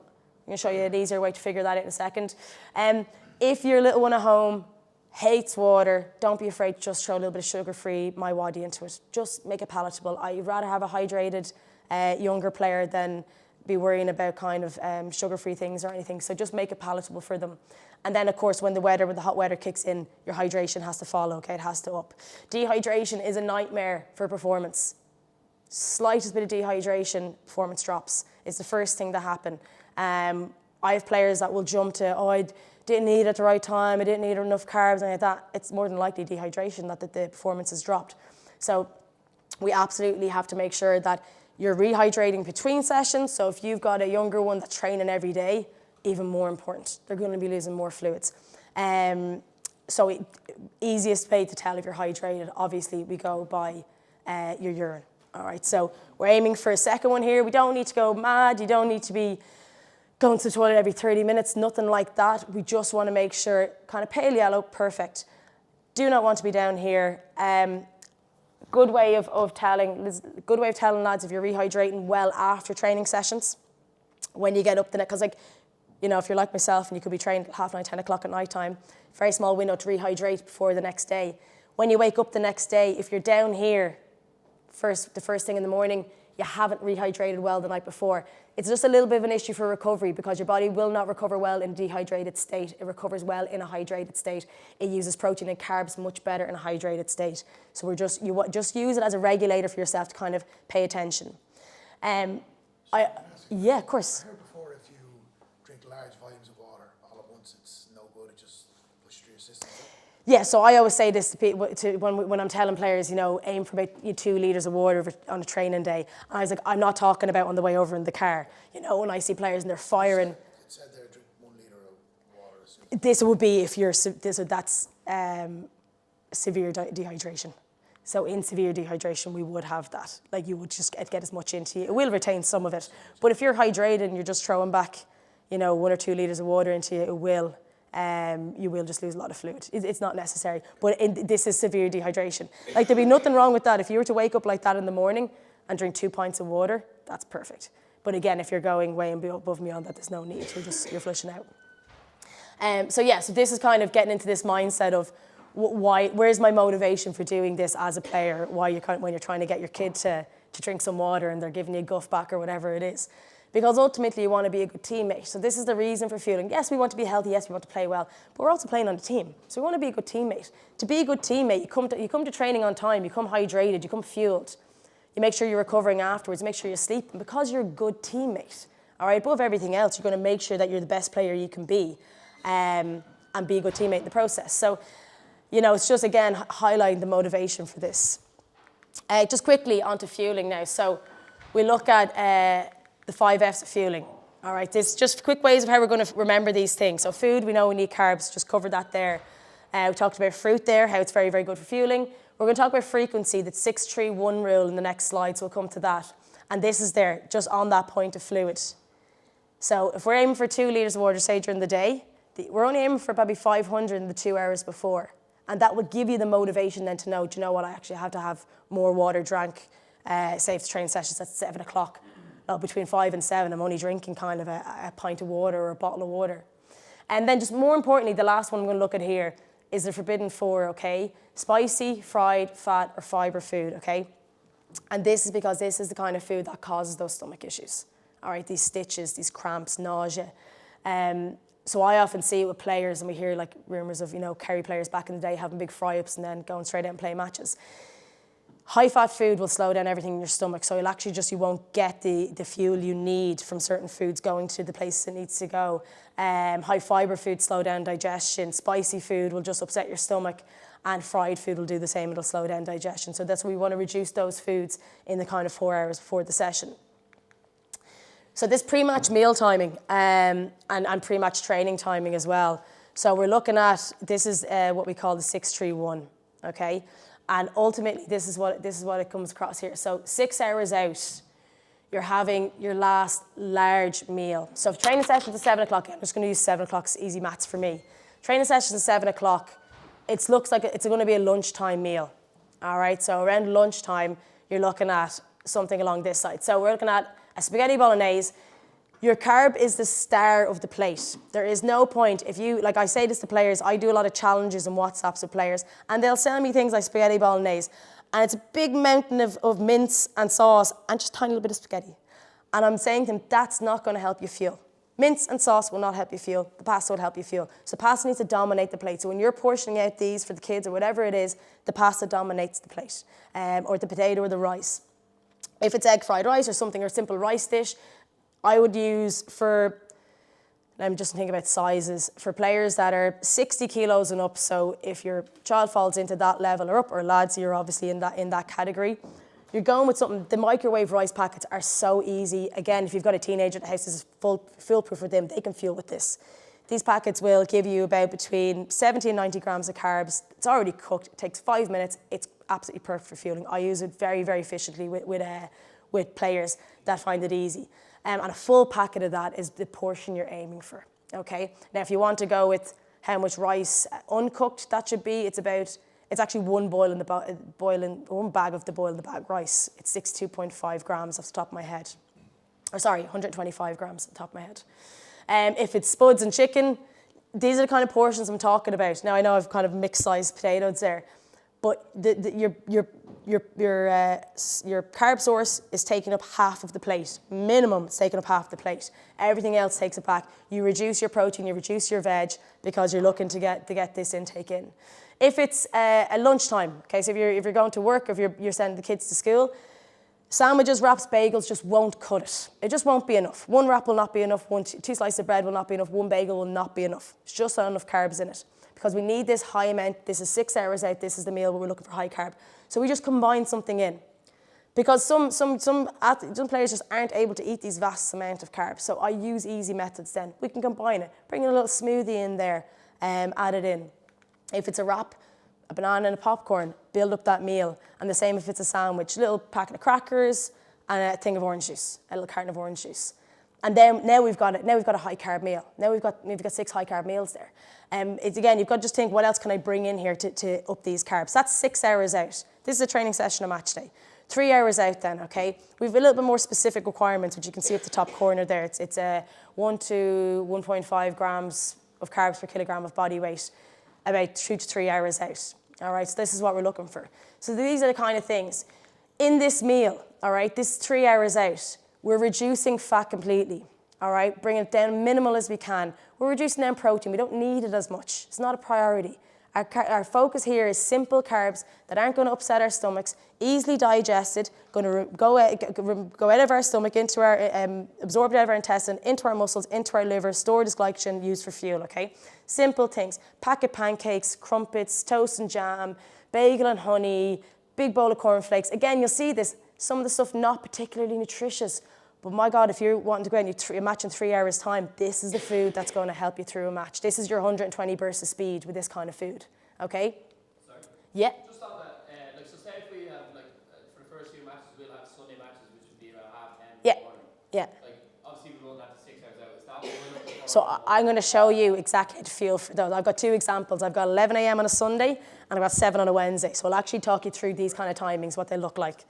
S1: going to show you an easier way to figure that out in a second. If your little one at home hates water, don't be afraid to just throw a little bit of sugar-free My Waddy into it. Just make it palatable. I'd rather have a hydrated younger player than be worrying about kind of sugar-free things or anything. So just make it palatable for them. And then, of course, when the hot weather kicks in, your hydration has to follow, okay? It has to up. Dehydration is a nightmare for performance. Slightest bit of dehydration, performance drops. It's the first thing to happen. I have players that will jump to, I didn't eat at the right time, I didn't eat enough carbs, and like that. It's more than likely dehydration that the performance has dropped. So we absolutely have to make sure that you're rehydrating between sessions. So if you've got a younger one that's training every day, even more important. They're going to be losing more fluids. Easiest way to tell if you're hydrated, obviously, we go by your urine. All right, so we're aiming for a second one here. We don't need to go mad. You don't need to be going to the toilet every 30 minutes, nothing like that. We just want to make sure, kind of pale yellow, perfect. Do not want to be down here. Good way of telling lads if you're rehydrating well after training sessions. When you get up the next, because if you're like myself and you could be trained at 9:30, 10 o'clock at night time, very small window to rehydrate before the next day. When you wake up the next day, if you're down here the first thing in the morning, you haven't rehydrated well the night before. It's just a little bit of an issue for recovery because your body will not recover well in a dehydrated state. It recovers well in a hydrated state. It uses protein and carbs much better in a hydrated state. So you just use it as a regulator for yourself to kind of pay attention. Yeah, of course.
S3: I heard before if you drink large volumes of water all at once, it's no good. It just pushes through your system.
S1: Yeah, so I always say this to people when I'm telling players, aim for about 2 litres of water on a training day. And I was like, I'm not talking about on the way over in the car. When I see players and they're firing.
S3: It said there, drink 1 litre of water.
S1: This would be if that's severe dehydration. So in severe dehydration, we would have that. You would just get as much into you. It will retain some of it. But if you're hydrated and you're just throwing back, 1 or 2 litres of water into you, you will just lose a lot of fluid. It's not necessary. But this is severe dehydration. There'd be nothing wrong with that. If you were to wake up like that in the morning and drink 2 pints of water, that's perfect. But again, if you're going way above and beyond that, there's no need. You're flushing out. So this is kind of getting into this mindset of where's my motivation for doing this as a player? When you're trying to get your kid to drink some water and they're giving you a guff back or whatever it is. Because ultimately you want to be a good teammate. So this is the reason for fueling. Yes, we want to be healthy. Yes, we want to play well. But we're also playing on a team. So we want to be a good teammate. To be a good teammate, you come to training on time. You come hydrated. You come fueled. You make sure you're recovering afterwards. You make sure you're sleeping. Because you're a good teammate, all right, above everything else, you're going to make sure that you're the best player you can be and be a good teammate in the process. So, it's just, again, highlighting the motivation for this. Just quickly onto fueling now. So we look at the 5 F's of fueling. All right, this is just quick ways of how we're going to remember these things. So food, we know we need carbs, just covered that there. We talked about fruit there, how it's very, very good for fueling. We're going to talk about frequency, the 6-3-1 rule in the next slide, so we'll come to that. And this is there, just on that point of fluid. So if we're aiming for 2 litres of water, say during the day, we're only aiming for probably 500 in the 2 hours before. And that will give you the motivation then to know, do you know what, I actually have to have more water drank, say if the training session's at 7 o'clock. Between 5 and 7, I'm only drinking kind of a pint of water or a bottle of water. And then just more importantly, the last one I'm going to look at here is the forbidden 4, okay? Spicy, fried, fat, or fibre food, okay? And this is because this is the kind of food that causes those stomach issues, all right? These stitches, these cramps, nausea. So I often see it with players, and we hear like rumours of, Kerry players back in the day having big fry-ups and then going straight out and playing matches. High-fat food will slow down everything in your stomach, so you won't get the fuel you need from certain foods going to the places it needs to go. High-fibre food slow down digestion. Spicy food will just upset your stomach, and fried food will do the same. It'll slow down digestion. So that's why we want to reduce those foods in the kind of 4 hours before the session. So this pre-match meal timing and pre-match training timing as well. So we're looking at, this is what we call the 6-3-1, okay? And ultimately, this is what it comes across here. So 6 hours out, you're having your last large meal. So if training session's at 7 o'clock, I'm just going to use 7 o'clock, it's easy maths for me. Training session's at 7 o'clock, it looks like it's going to be a lunchtime meal. All right, so around lunchtime, you're looking at something along this side. So we're looking at a spaghetti bolognese. Your carb is the star of the plate. There is no point, like I say this to players, I do a lot of challenges and WhatsApps with players, and they'll send me things like spaghetti bolognese, and it's a big mountain of mince and sauce and just a tiny little bit of spaghetti. And I'm saying to them, that's not going to help you fuel. Mince and sauce will not help you fuel. The pasta will help you fuel. So pasta needs to dominate the plate. So when you're portioning out these for the kids or whatever it is, the pasta dominates the plate, or the potato or the rice. If it's egg fried rice or something, or a simple rice dish, I would use I'm just thinking about sizes, for players that are 60 kilos and up, so if your child falls into that level or up, or lads, you're obviously in that category, you're going with something, the microwave rice packets are so easy. Again, if you've got a teenager at the house, this is foolproof for them, they can fuel with this. These packets will give you about between 70 and 90 grams of carbs. It's already cooked, it takes 5 minutes, it's absolutely perfect for fueling. I use it very, very efficiently with players that find it easy. And a full packet of that is the portion you're aiming for, okay? Now, if you want to go with how much rice uncooked that should be, it's actually one bag of the boil in the bag rice. It's 62.5 grams off the top of my head. Or sorry, 125 grams off the top of my head. If it's spuds and chicken, these are the kind of portions I'm talking about. Now, I know I've kind of mixed-sized potatoes there, but your carb source is taking up half of the plate. Minimum, it's taking up half the plate. Everything else takes it back. You reduce your protein, you reduce your veg, because you're looking to get this intake in. If it's a lunchtime, okay, so if you're going to work, if you're sending the kids to school, sandwiches, wraps, bagels just won't cut it. It just won't be enough. One wrap will not be enough. Two slices of bread will not be enough. One bagel will not be enough. It's just not enough carbs in it, because we need this high amount. This is 6 hours out. This is the meal where we're looking for high carb. So we just combine something in, because some players just aren't able to eat these vast amount of carbs. So I use easy methods then. We can combine it. Bring in a little smoothie in there, add it in. If it's a wrap, a banana and a popcorn, build up that meal. And the same if it's a sandwich, a little packet of crackers and a thing of orange juice, a little carton of orange juice. And then now we've got a high carb meal. Now we've got 6 high carb meals there. Again, you've got to just think, what else can I bring in here to up these carbs? That's 6 hours out. This is a training session on match day. 3 hours out then, okay? We have a little bit more specific requirements, which you can see at the top corner there. It's 1 to 1.5 grams of carbs per kilogram of body weight, about 2 to 3 hours out. All right, so this is what we're looking for. So these are the kind of things. In this meal, all right, this 3 hours out, we're reducing fat completely, all right? Bringing it down minimal as we can. We're reducing down protein. We don't need it as much. It's not a priority. Our focus here is simple carbs that aren't going to upset our stomachs, easily digested, going to go out of our stomach, into our, absorbed out of our intestine, into our muscles, into our liver, stored as glycogen, used for fuel, okay? Simple things, packet pancakes, crumpets, toast and jam, bagel and honey, big bowl of cornflakes. Again, you'll see this, some of the stuff not particularly nutritious, but my God, if you're wanting to go out and a match in 3 hours' time, this is the food that's going to help you through a match. This is your 120 bursts of speed with this kind of food, okay?
S2: Sorry?
S1: Yeah.
S2: Just on that, like, so say if we have, like, for the first few matches, we'll have Sunday matches, which would be about 10:30
S1: Yeah.
S2: in the morning.
S1: Yeah.
S2: Like, obviously we run that to 6 hours out. Is that what we're looking for?
S1: So I'm going to show you exactly how to feel for those. I've got 2 examples. I've got 11 a.m. on a Sunday and I've got 7 on a Wednesday. So I'll actually talk you through these kind of timings, what they look like.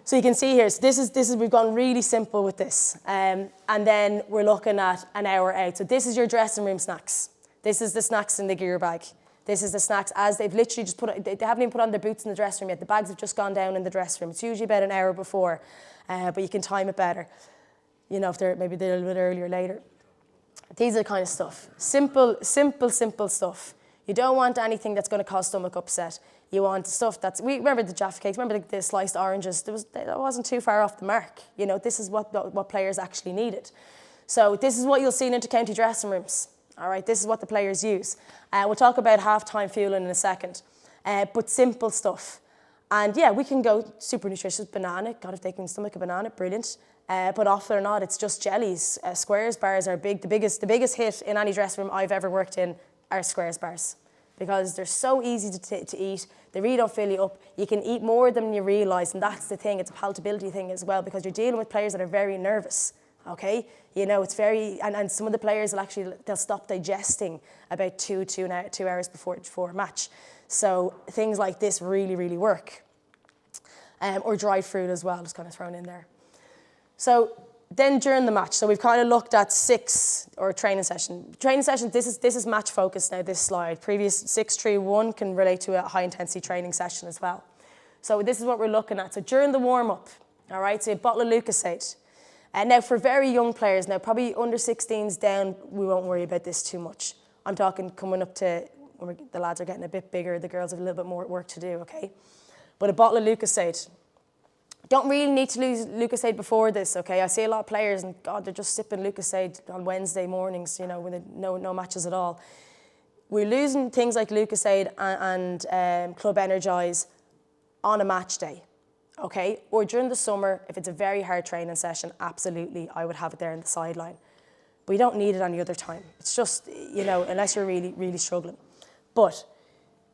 S1: So you can see here, so this is we've gone really simple with this. And then we're looking at an hour out. So this is your dressing room snacks. This is the snacks in the gear bag. This is the snacks as they've literally just they haven't even put on their boots in the dressing room yet. The bags have just gone down in the dressing room. It's usually about an hour before, but you can time it better. You know, if they're maybe a little bit earlier or later. These are the kind of stuff. Simple stuff. You don't want anything that's going to cause stomach upset. You want stuff that's, we remember the Jaffa cakes, remember the sliced oranges, that wasn't too far off the mark. You know, this is what players actually needed. So this is what you'll see in inter-county dressing rooms. All right, this is what the players use. We'll talk about half-time fueling in a second, but simple stuff. And yeah, we can go super nutritious, banana. God, if they can stomach a banana, brilliant. But often or not, it's just jellies. Squares bars are big. The biggest hit in any dressing room I've ever worked in are Squares bars, because they're so easy to eat. They really don't fill you up. You can eat more than you realise, and that's the thing. It's a palatability thing as well, because you're dealing with players that are very nervous, okay? You know, it's very, and some of the players will actually, they'll stop digesting about 2 hours before a match. So things like this really, really work. Or dried fruit as well, just kind of thrown in there. So then during the match, so we've kind of looked at 6 or training session. Training sessions, this is match focused now, this slide. Previous 6-3-1 can relate to a high intensity training session as well. So this is what we're looking at. So during the warm up, all right, so a bottle of Lucozade. And now for very young players, now probably under 16s down, we won't worry about this too much. I'm talking coming up to, when the lads are getting a bit bigger, the girls have a little bit more work to do, okay? But a bottle of Lucozade. Don't really need to lose Lucozade before this, okay? I see a lot of players, and God, they're just sipping Lucozade on Wednesday mornings, you know, with no matches at all. We're losing things like Lucozade and Club Energize on a match day, okay? Or during the summer, if it's a very hard training session, absolutely, I would have it there on the sideline. But you don't need it any other time. It's just, you know, unless you're really, really struggling. But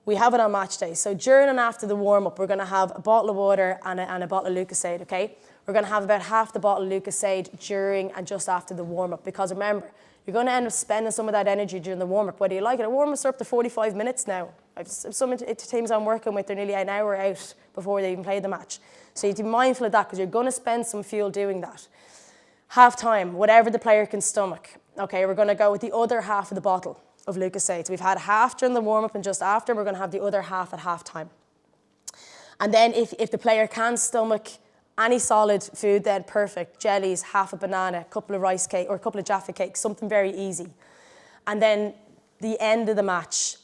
S1: we have it on match day. So during and after the warm-up, we're going to have a bottle of water and a bottle of Lucozade, okay? We're going to have about half the bottle of Lucozade during and just after the warm-up, because remember, you're going to end up spending some of that energy during the warm-up, whether you like it. A warm-ups are up to 45 minutes now. Some teams I'm working with, they're nearly an hour out before they even play the match. So you have to be mindful of that, because you're going to spend some fuel doing that. Half-time, whatever the player can stomach. Okay, we're going to go with the other half of the bottle of Lucozade. So we've had half during the warm-up and just after, we're going to have the other half at half-time. And then if the player can stomach any solid food, then perfect. Jellies, half a banana, a couple of rice cake or a couple of Jaffa cakes, something very easy. And then the end of the match,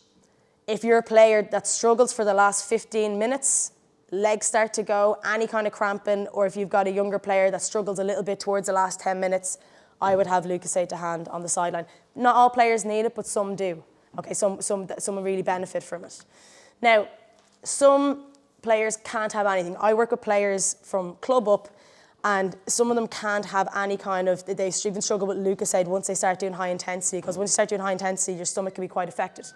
S1: if you're a player that struggles for the last 15 minutes, legs start to go, any kind of cramping, or if you've got a younger player that struggles a little bit towards the last 10 minutes, I would have Lucozade to hand on the sideline. Not all players need it, but some do. Okay, some really benefit from it. Now, some players can't have anything. I work with players from club up, and some of them can't have any kind of, they even struggle with Lucozade once they start doing high intensity, because once you start doing high intensity, your stomach can be quite affected.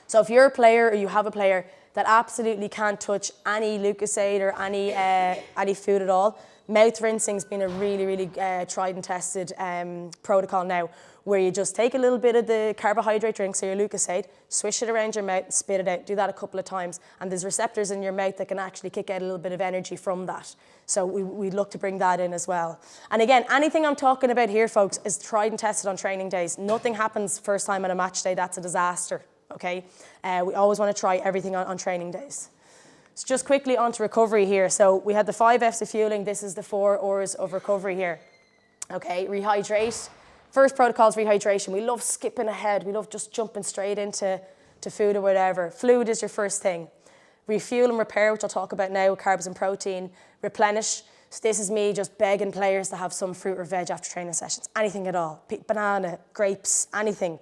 S1: So if you're a player or you have a player that absolutely can't touch any Lucozade or any food at all, Mouth rinsing's been a really, really tried and tested protocol now, where you just take a little bit of the carbohydrate drink, so your Lucozade, swish it around your mouth, spit it out. Do that a couple of times, and there's receptors in your mouth that can actually kick out a little bit of energy from that. So we look to bring that in as well. And again, anything I'm talking about here, folks, is tried and tested on training days. Nothing happens first time on a match day. That's a disaster, okay? We always want to try everything on training days. So just quickly on to recovery here. So we had the 5 F's of fueling. This is the 4 R's of recovery here. Okay, rehydrate. First protocol is rehydration. We love skipping ahead. We love just jumping straight into food or whatever. Fluid is your first thing. Refuel and repair, which I'll talk about now, carbs and protein. Replenish. So this is me just begging players to have some fruit or veg after training sessions. Anything at all. Banana, grapes, anything.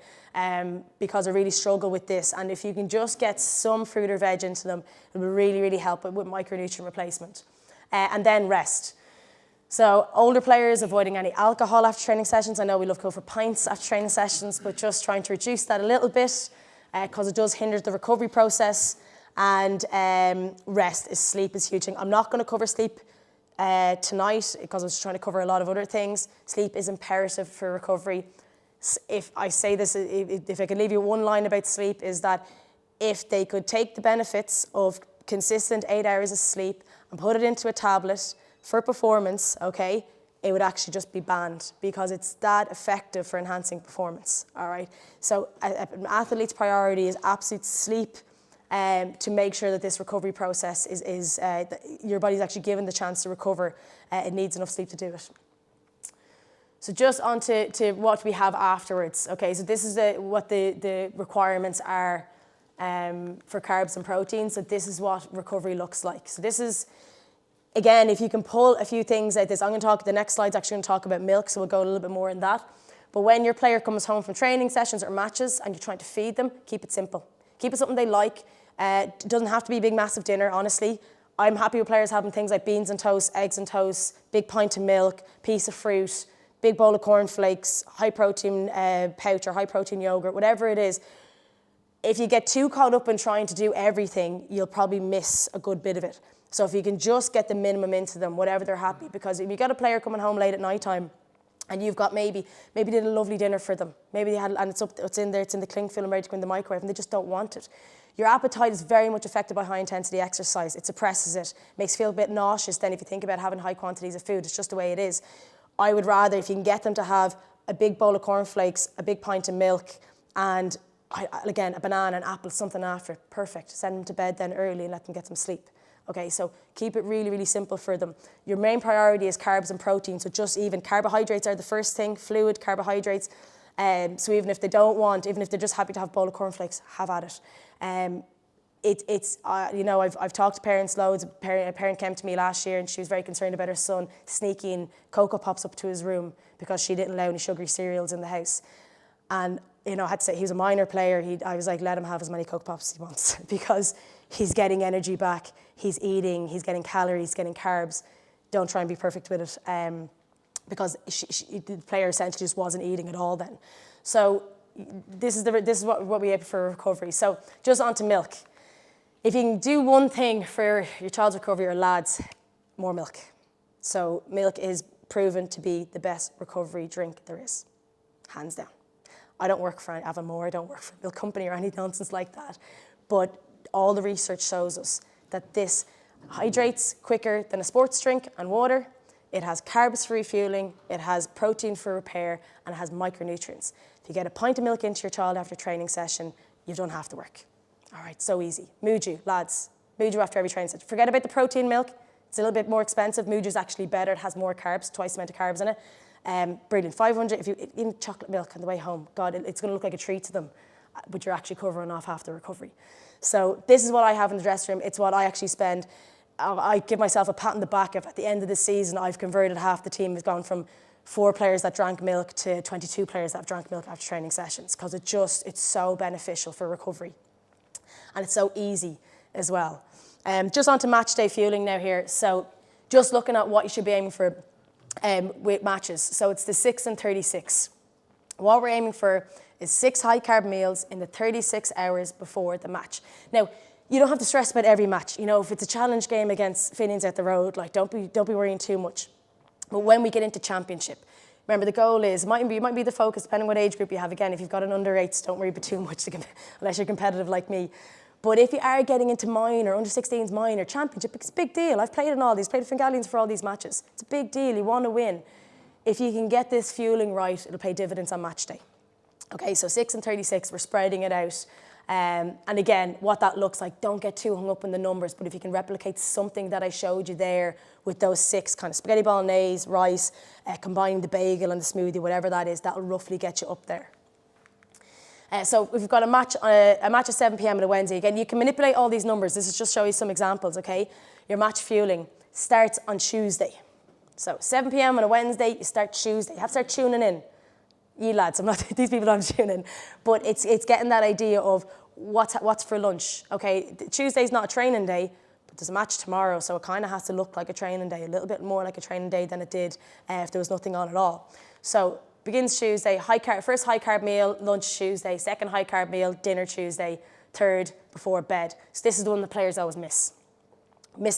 S1: Because I really struggle with this. And if you can just get some fruit or veg into them, it will really, really help with micronutrient replacement. And then rest. So older players avoiding any alcohol after training sessions. I know we love to go for pints after training sessions, but just trying to reduce that a little bit because it does hinder the recovery process. And rest is sleep is a huge thing. I'm not going to cover sleep tonight because I was trying to cover a lot of other things. Sleep is imperative for recovery. If I say this, if I could leave you one line about sleep, is that if they could take the benefits of consistent 8 hours of sleep and put it into a tablet for performance, okay, it would actually just be banned because it's that effective for enhancing performance, all right? So an athlete's priority is absolute sleep to make sure that this recovery process is your body's actually given the chance to recover. It needs enough sleep to do it. So just on to what we have afterwards. Okay, so this is what the requirements are for carbs and proteins. So this is what recovery looks like. So this is, again, if you can pull a few things out this, the next slide's actually going to talk about milk, so we'll go a little bit more in that. But when your player comes home from training sessions or matches and you're trying to feed them, keep it simple. Keep it something they like. It doesn't have to be a big, massive dinner, honestly. I'm happy with players having things like beans and toast, eggs and toast, big pint of milk, piece of fruit, big bowl of cornflakes, high protein pouch or high protein yogurt, whatever it is. If you get too caught up in trying to do everything, you'll probably miss a good bit of it. So if you can just get the minimum into them, whatever they're happy, because if you got a player coming home late at night time and you've got maybe did a lovely dinner for them, maybe they had, and it's in the cling film ready to go in the microwave and they just don't want it. Your appetite is very much affected by high intensity exercise. It suppresses it, makes you feel a bit nauseous then if you think about having high quantities of food. It's just the way it is. I would rather, if you can get them to have a big bowl of cornflakes, a big pint of milk, and again, a banana, an apple, something after, perfect. Send them to bed then early and let them get some sleep. Okay, so keep it really, really simple for them. Your main priority is carbs and protein, so just even carbohydrates are the first thing, fluid, carbohydrates. So even if they don't want, even if they're just happy to have a bowl of cornflakes, have at it. You know, I've talked to parents loads. A parent came to me last year and she was very concerned about her son sneaking Cocoa Pops up to his room because she didn't allow any sugary cereals in the house. And, you know, I had to say, he was a minor player. I was like, let him have as many Cocoa Pops as he wants because he's getting energy back, he's eating, he's getting calories, getting carbs. Don't try and be perfect with it because the player essentially just wasn't eating at all then. So this is what we aim for recovery. So just on to milk. If you can do one thing for your child's recovery or lads, more milk. So milk is proven to be the best recovery drink there is, hands down. I don't work for Avamore, I don't work for a milk company or any nonsense like that, but all the research shows us that this hydrates quicker than a sports drink and water. It has carbs for refueling, it has protein for repair, and it has micronutrients. If you get a pint of milk into your child after a training session, you've done half the work. All right, so easy. Muju, lads. Muju after every training session. Forget about the protein milk. It's a little bit more expensive. Muju's actually better. It has more carbs, twice the amount of carbs in it. Brilliant. 500, if you eat chocolate milk on the way home, God, it's going to look like a treat to them, but you're actually covering off half the recovery. So this is what I have in the dressing room. It's what I actually spend. I give myself a pat on the back if at the end of the season I've converted half the team. Has gone from 4 players that drank milk to 22 players that have drank milk after training sessions because it's so beneficial for recovery. And it's so easy as well. Just on to match day fueling now here. So just looking at what you should be aiming for with matches. So it's the 6 and 36. What we're aiming for is 6 high carb meals in the 36 hours before the match. Now, you don't have to stress about every match. You know, if it's a challenge game against Finians out the road, like don't be worrying too much. But when we get into championship, remember the goal is, it might be the focus, depending on what age group you have. Again, if you've got an under 8s, don't worry about too much, unless you're competitive like me. But if you are getting into minor, under 16s minor, championship, it's a big deal. I've played in all these, played Fingalians for all these matches. It's a big deal, you want to win. If you can get this fueling right, it'll pay dividends on match day. Okay, so 6 and 36, we're spreading it out. And again, what that looks like, don't get too hung up in the numbers, but if you can replicate something that I showed you there with those 6 kind of spaghetti bolognese, rice, combining the bagel and the smoothie, whatever that is, that'll roughly get you up there. So we've got a match at 7 p.m. on a Wednesday. Again, you can manipulate all these numbers. This is just show you some examples, okay? Your match fueling starts on Tuesday. So 7 p.m. on a Wednesday, you start Tuesday. You have to start tuning in. You lads, I'm not, these people don't tune in, but it's getting that idea of what's for lunch, okay? Tuesday's not a training day, but there's a match tomorrow, so it kind of has to look like a training day, a little bit more like a training day than it did if there was nothing on at all. So begins Tuesday, first high carb meal, lunch Tuesday, second high carb meal, dinner Tuesday, third before bed. So this is the one the players always miss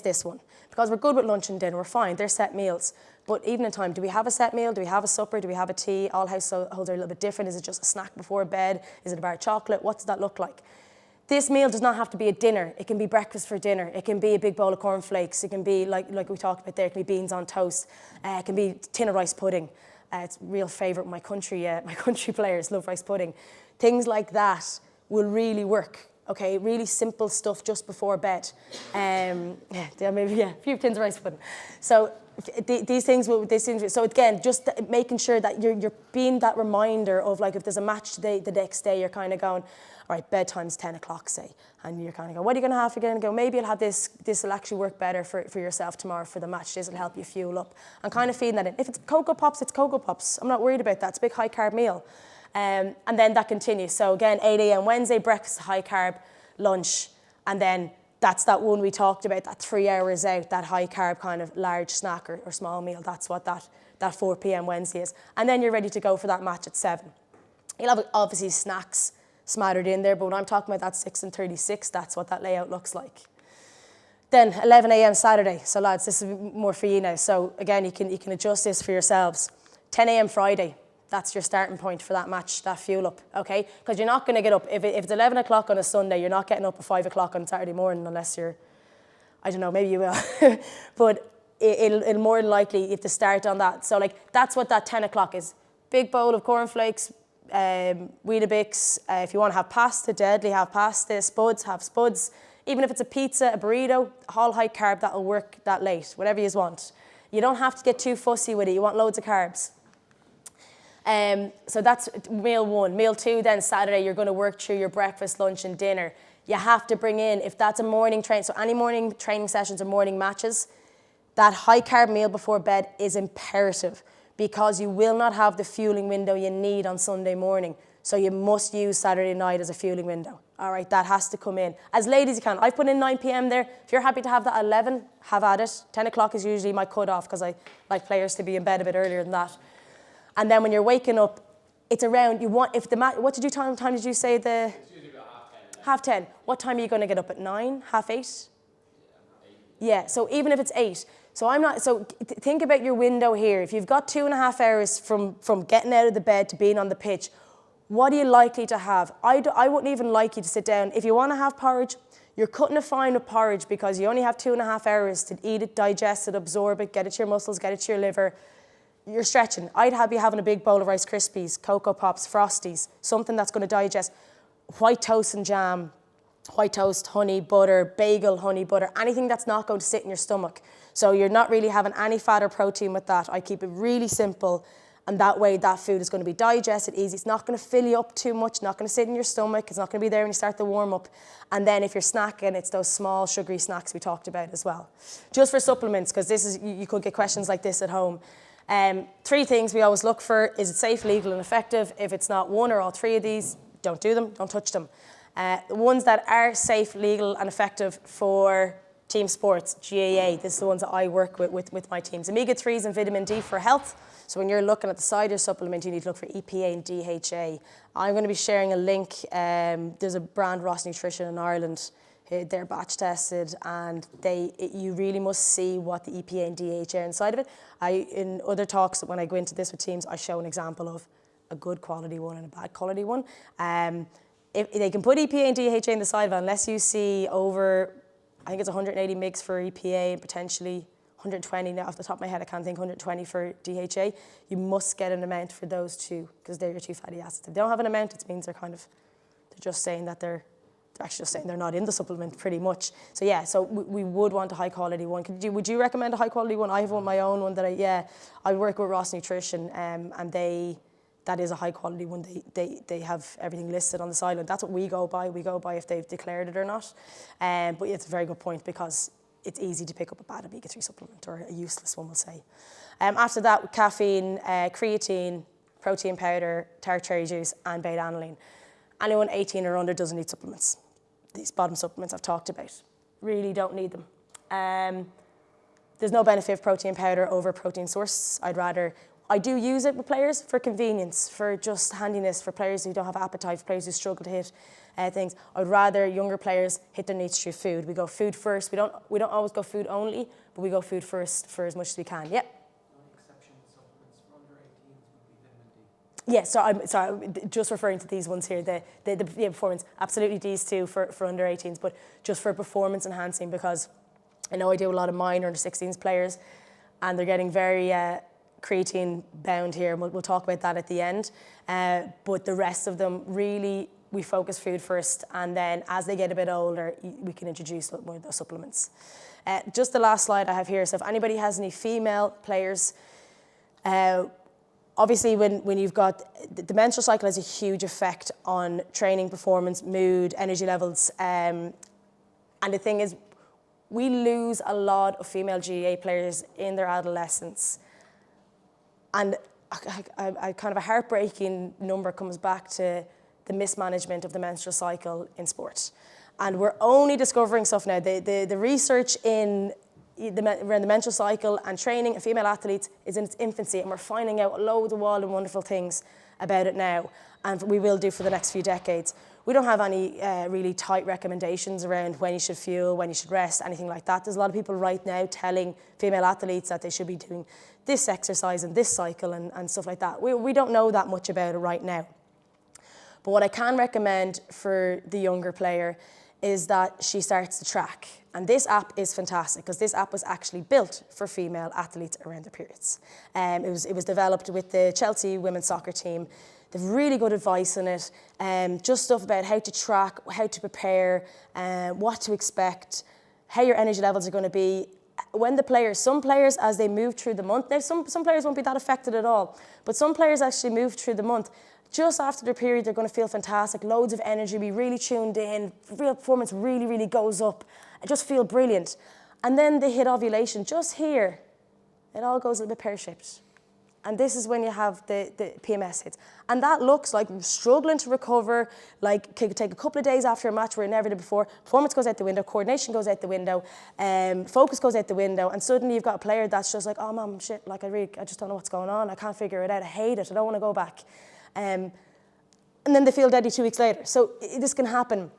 S1: this one. Because we're good with lunch and dinner, we're fine, they're set meals. But evening time, do we have a set meal? Do we have a supper? Do we have a tea? All households are a little bit different. Is it just a snack before bed? Is it a bar of chocolate? What does that look like? This meal does not have to be a dinner. It can be breakfast for dinner. It can be a big bowl of cornflakes. It can be, like we talked about there, it can be beans on toast. It can be a tin of rice pudding. It's a real favourite with my country players love rice pudding. Things like that will really work. Okay, really simple stuff just before bed. Maybe a few tins of rice pudding. So these things. So again, just making sure that you're being that reminder of, like, if there's a match today, the next day, you're kind of going, all right, bedtime's 10 o'clock, say, and you're kind of going, what are you going to have again? And go, maybe you'll have this. This will actually work better for yourself tomorrow for the match. This will help you fuel up, and kind of feeding that in. If it's Cocoa Pops, it's Cocoa Pops. I'm not worried about that. It's a big high carb meal. And then that continues. So again, 8 a.m. Wednesday, breakfast, high carb, lunch, and then that's that one we talked about, that 3 hours out, that high carb kind of large snack or small meal. That's what that 4 p.m. Wednesday is. And then you're ready to go for that match at 7. You'll have obviously snacks smattered in there, but when I'm talking about that 6 and 36, that's what that layout looks like. Then 11 a.m. Saturday. So lads, this is more for you now. So again, you can adjust this for yourselves. 10 a.m. Friday. That's your starting point for that match, that fuel up, okay? Because you're not going to get up, if it's 11 o'clock on a Sunday, you're not getting up at 5 o'clock on Saturday morning unless you're, I don't know, maybe you will. But it'll more than likely, you have to start on that. So like, that's what that 10 o'clock is. Big bowl of cornflakes, Weetabix. If you want to have pasta, deadly, have pasta. Spuds, have spuds. Even if it's a pizza, a burrito, all high carb, that'll work that late, whatever you want. You don't have to get too fussy with it. You want loads of carbs. So that's meal 1. Meal 2, then Saturday, you're going to work through your breakfast, lunch and dinner. You have to bring in, if that's a morning train, so any morning training sessions or morning matches, that high carb meal before bed is imperative, because you will not have the fueling window you need on Sunday morning. So you must use Saturday night as a fueling window. All right, that has to come in as late as you can. I've put in 9 p.m. there. If you're happy to have that at 11, have at it. 10 o'clock is usually my cut-off, because I like players to be in bed a bit earlier than that. And then when you're waking up, it's around, what time did you say the?
S2: It's usually about
S1: half 10. What time are you going to get up at 9, half 8? Yeah, so even if it's 8. So think about your window here. If you've got 2.5 hours from getting out of the bed to being on the pitch, what are you likely to have? I wouldn't even like you to sit down. If you want to have porridge, you're cutting it fine with porridge, because you only have 2.5 hours to eat it, digest it, absorb it, get it to your muscles, get it to your liver. You're stretching. I'd be having a big bowl of Rice Krispies, Cocoa Pops, Frosties, something that's going to digest. White toast and jam, white toast, honey, butter, bagel, honey, butter, anything that's not going to sit in your stomach. So you're not really having any fat or protein with that. I keep it really simple, and that way that food is going to be digested easy. It's not going to fill you up too much, not going to sit in your stomach. It's not going to be there when you start the warm-up. And then if you're snacking, it's those small sugary snacks we talked about as well. Just for supplements, because this is, you could get questions like this at home. 3 things we always look for. Is it safe, legal and effective? If it's not one or all 3 of these, don't do them, don't touch them. The ones that are safe, legal and effective for team sports, GAA, this is the ones that I work with my teams. Omega-3s and vitamin D for health. So when you're looking at the side of your supplement, you need to look for EPA and DHA. I'm going to be sharing a link. There's a brand, Ross Nutrition in Ireland, They're batch tested, and you really must see what the EPA and DHA are inside of it. In other talks, when I go into this with teams, I show an example of a good quality one and a bad quality one. If they can put EPA and DHA in the side of it, unless you see over, I think it's 180 mgs for EPA and potentially 120 now off the top of my head, I can't think, 120 for DHA. You must get an amount for those two because they're your two fatty acids. If they don't have an amount, it means they're just saying that they're actually just saying they're not in the supplement pretty much. So yeah, so we would want a high quality one. Would you recommend a high quality one? I have my own one that I work with Ross Nutrition, and that is a high quality one. They have everything listed on the side, and that's what we go by. We go by if they've declared it or not. But it's a very good point because it's easy to pick up a bad omega-3 supplement, or a useless one, we'll say. After that, caffeine, creatine, protein powder, tart cherry juice, and beta-alanine. Anyone 18 or under doesn't need supplements. These bottom supplements I've talked about. Really don't need them. There's no benefit of protein powder over protein source. I do use it with players for convenience, for just handiness, for players who don't have appetite, for players who struggle to hit things. I'd rather younger players hit their needs through food. We go food first. We don't always go food only, but we go food first for as much as we can. Yep.
S2: Exception supplements for under 18s would be vitamin D.
S1: Yeah, so I'm sorry, just referring to these ones here, the performance, absolutely these two for under 18s, but just for performance enhancing, because I know I do a lot of minor under 16s players, and they're getting very creatine bound here, and we'll talk about that at the end. But the rest of them, really, we focus food first, and then as they get a bit older, we can introduce a lot more of those supplements. Just the last slide I have here, so if anybody has any female players, obviously when you've got, the menstrual cycle has a huge effect on training performance, mood, energy levels, and the thing is, we lose a lot of female GAA players in their adolescence. And I kind of a heartbreaking number comes back to the mismanagement of the menstrual cycle in sport. And we're only discovering stuff now. The research around the menstrual cycle and training of female athletes is in its infancy, and we're finding out loads of wild and wonderful things about it now, and we will do for the next few decades. We don't have any really tight recommendations around when you should fuel, when you should rest, anything like that. There's a lot of people right now telling female athletes that they should be doing this exercise and this cycle and stuff like that. We don't know that much about it right now. But what I can recommend for the younger player is that she starts to track. And this app is fantastic because this app was actually built for female athletes around their periods. It was developed with the Chelsea women's soccer team. They've really good advice in it, just stuff about how to track, how to prepare, what to expect, how your energy levels are going to be. When some players, as they move through the month, now some players won't be that affected at all, but some players actually move through the month. Just after their period, they're going to feel fantastic, loads of energy, be really tuned in, real performance really, really goes up, and just feel brilliant. And then they hit ovulation, just here, it all goes a little bit pear-shaped. And this is when you have the PMS hits. And that looks like struggling to recover, like could take a couple of days after a match where it never did before. Performance goes out the window, coordination goes out the window, focus goes out the window, and suddenly you've got a player that's just like, oh mom, shit, like I just don't know what's going on, I can't figure it out, I hate it, I don't want to go back. And then they feel deadly 2 weeks later. So this can happen.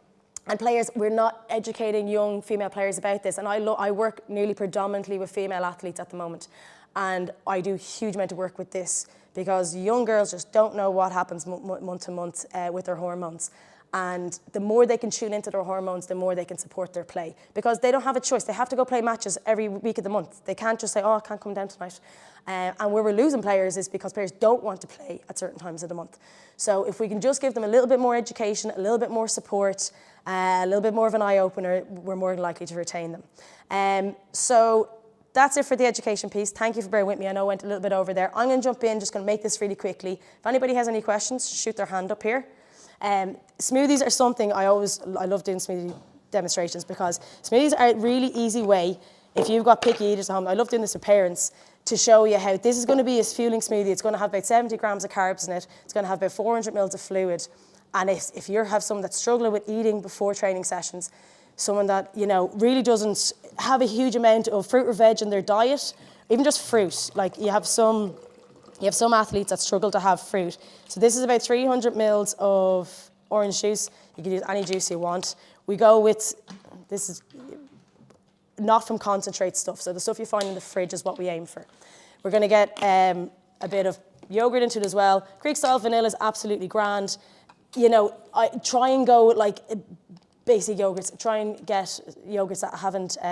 S1: And players, we're not educating young female players about this. And I work nearly predominantly with female athletes at the moment. And I do a huge amount of work with this because young girls just don't know what happens month to month with their hormones. And the more they can tune into their hormones, the more they can support their play. Because they don't have a choice. They have to go play matches every week of the month. They can't just say, oh, I can't come down tonight. And where we're losing players is because players don't want to play at certain times of the month. So if we can just give them a little bit more education, a little bit more support, a little bit more of an eye-opener, we're more likely to retain them. So that's it for the education piece. Thank you for bearing with me. I know I went a little bit over there. I'm going to jump in, just going to make this really quickly. If anybody has any questions, shoot their hand up here. Smoothies are something I love doing smoothie demonstrations because smoothies are a really easy way, if you've got picky eaters at home, I love doing this with parents, to show you how this is going to be a fueling smoothie. It's going to have about 70 grams of carbs in it. It's going to have about 400 mils of fluid. And if you have someone that's struggling with eating before training sessions, someone that, really doesn't have a huge amount of fruit or veg in their diet, even just fruit, like you have some athletes that struggle to have fruit. So this is about 300 mils of orange juice. You can use any juice you want. We go with This is not from concentrate stuff. So the stuff you find in the fridge is what we aim for. We're going to get a bit of yogurt into it as well. Greek style vanilla is absolutely grand. You know, I try and go like basic yogurts. Try and get yogurts that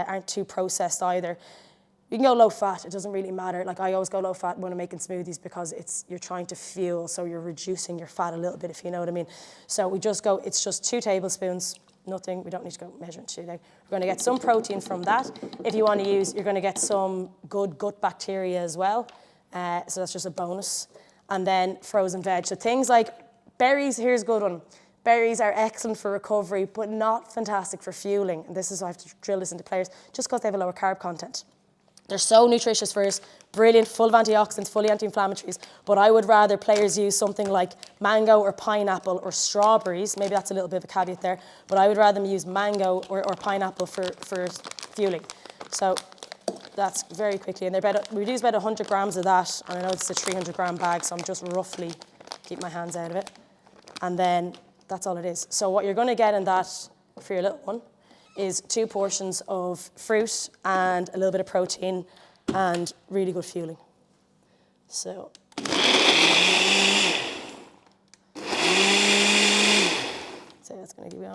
S1: aren't too processed either. You can go low fat, it doesn't really matter. Like I always go low fat when I'm making smoothies because you're trying to fuel, so you're reducing your fat a little bit, if you know what I mean. So we just go, it's just 2 tablespoons, nothing, we don't need to go measuring today. We're gonna get some protein from that. If you wanna use, you're gonna get some good gut bacteria as well. So that's just a bonus. And then frozen veg. So things like berries, here's a good one. Berries are excellent for recovery, but not fantastic for fueling. And this is why I have to drill this into players, just because they have a lower carb content. They're so nutritious for us, brilliant, full of antioxidants, fully anti-inflammatories, but I would rather players use something like mango or pineapple or strawberries, maybe that's a little bit of a caveat there, but I would rather them use mango or pineapple for fueling. So that's very quickly, and we use about 100 grams of that, and I know it's a 300 gram bag, so I'm just roughly keep my hands out of it. And then that's all it is. So what you're gonna get in that for your little one is 2 portions of fruit and a little bit of protein and really good fueling. So. So that's going to give you on.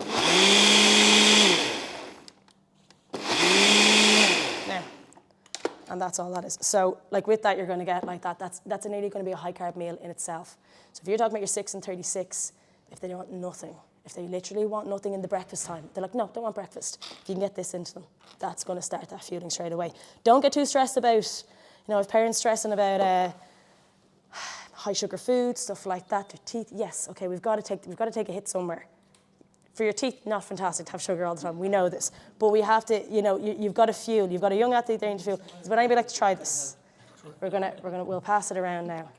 S1: Now, and that's all that is. So like with that, you're going to get like that. That's nearly going to be a high carb meal in itself. So if you're talking about your 6 and 36, if they want nothing, if they literally want nothing in the breakfast time, they're like, no, don't want breakfast. If you can get this into them, that's going to start that fueling straight away. Don't get too stressed about, if parents stressing about high sugar food, stuff like that, their teeth, yes, okay, we've got to take a hit somewhere. For your teeth, not fantastic to have sugar all the time, we know this. But we have to, you've got to fuel. You've got a young athlete there to fuel. Would anybody like to try this? We'll pass it around now.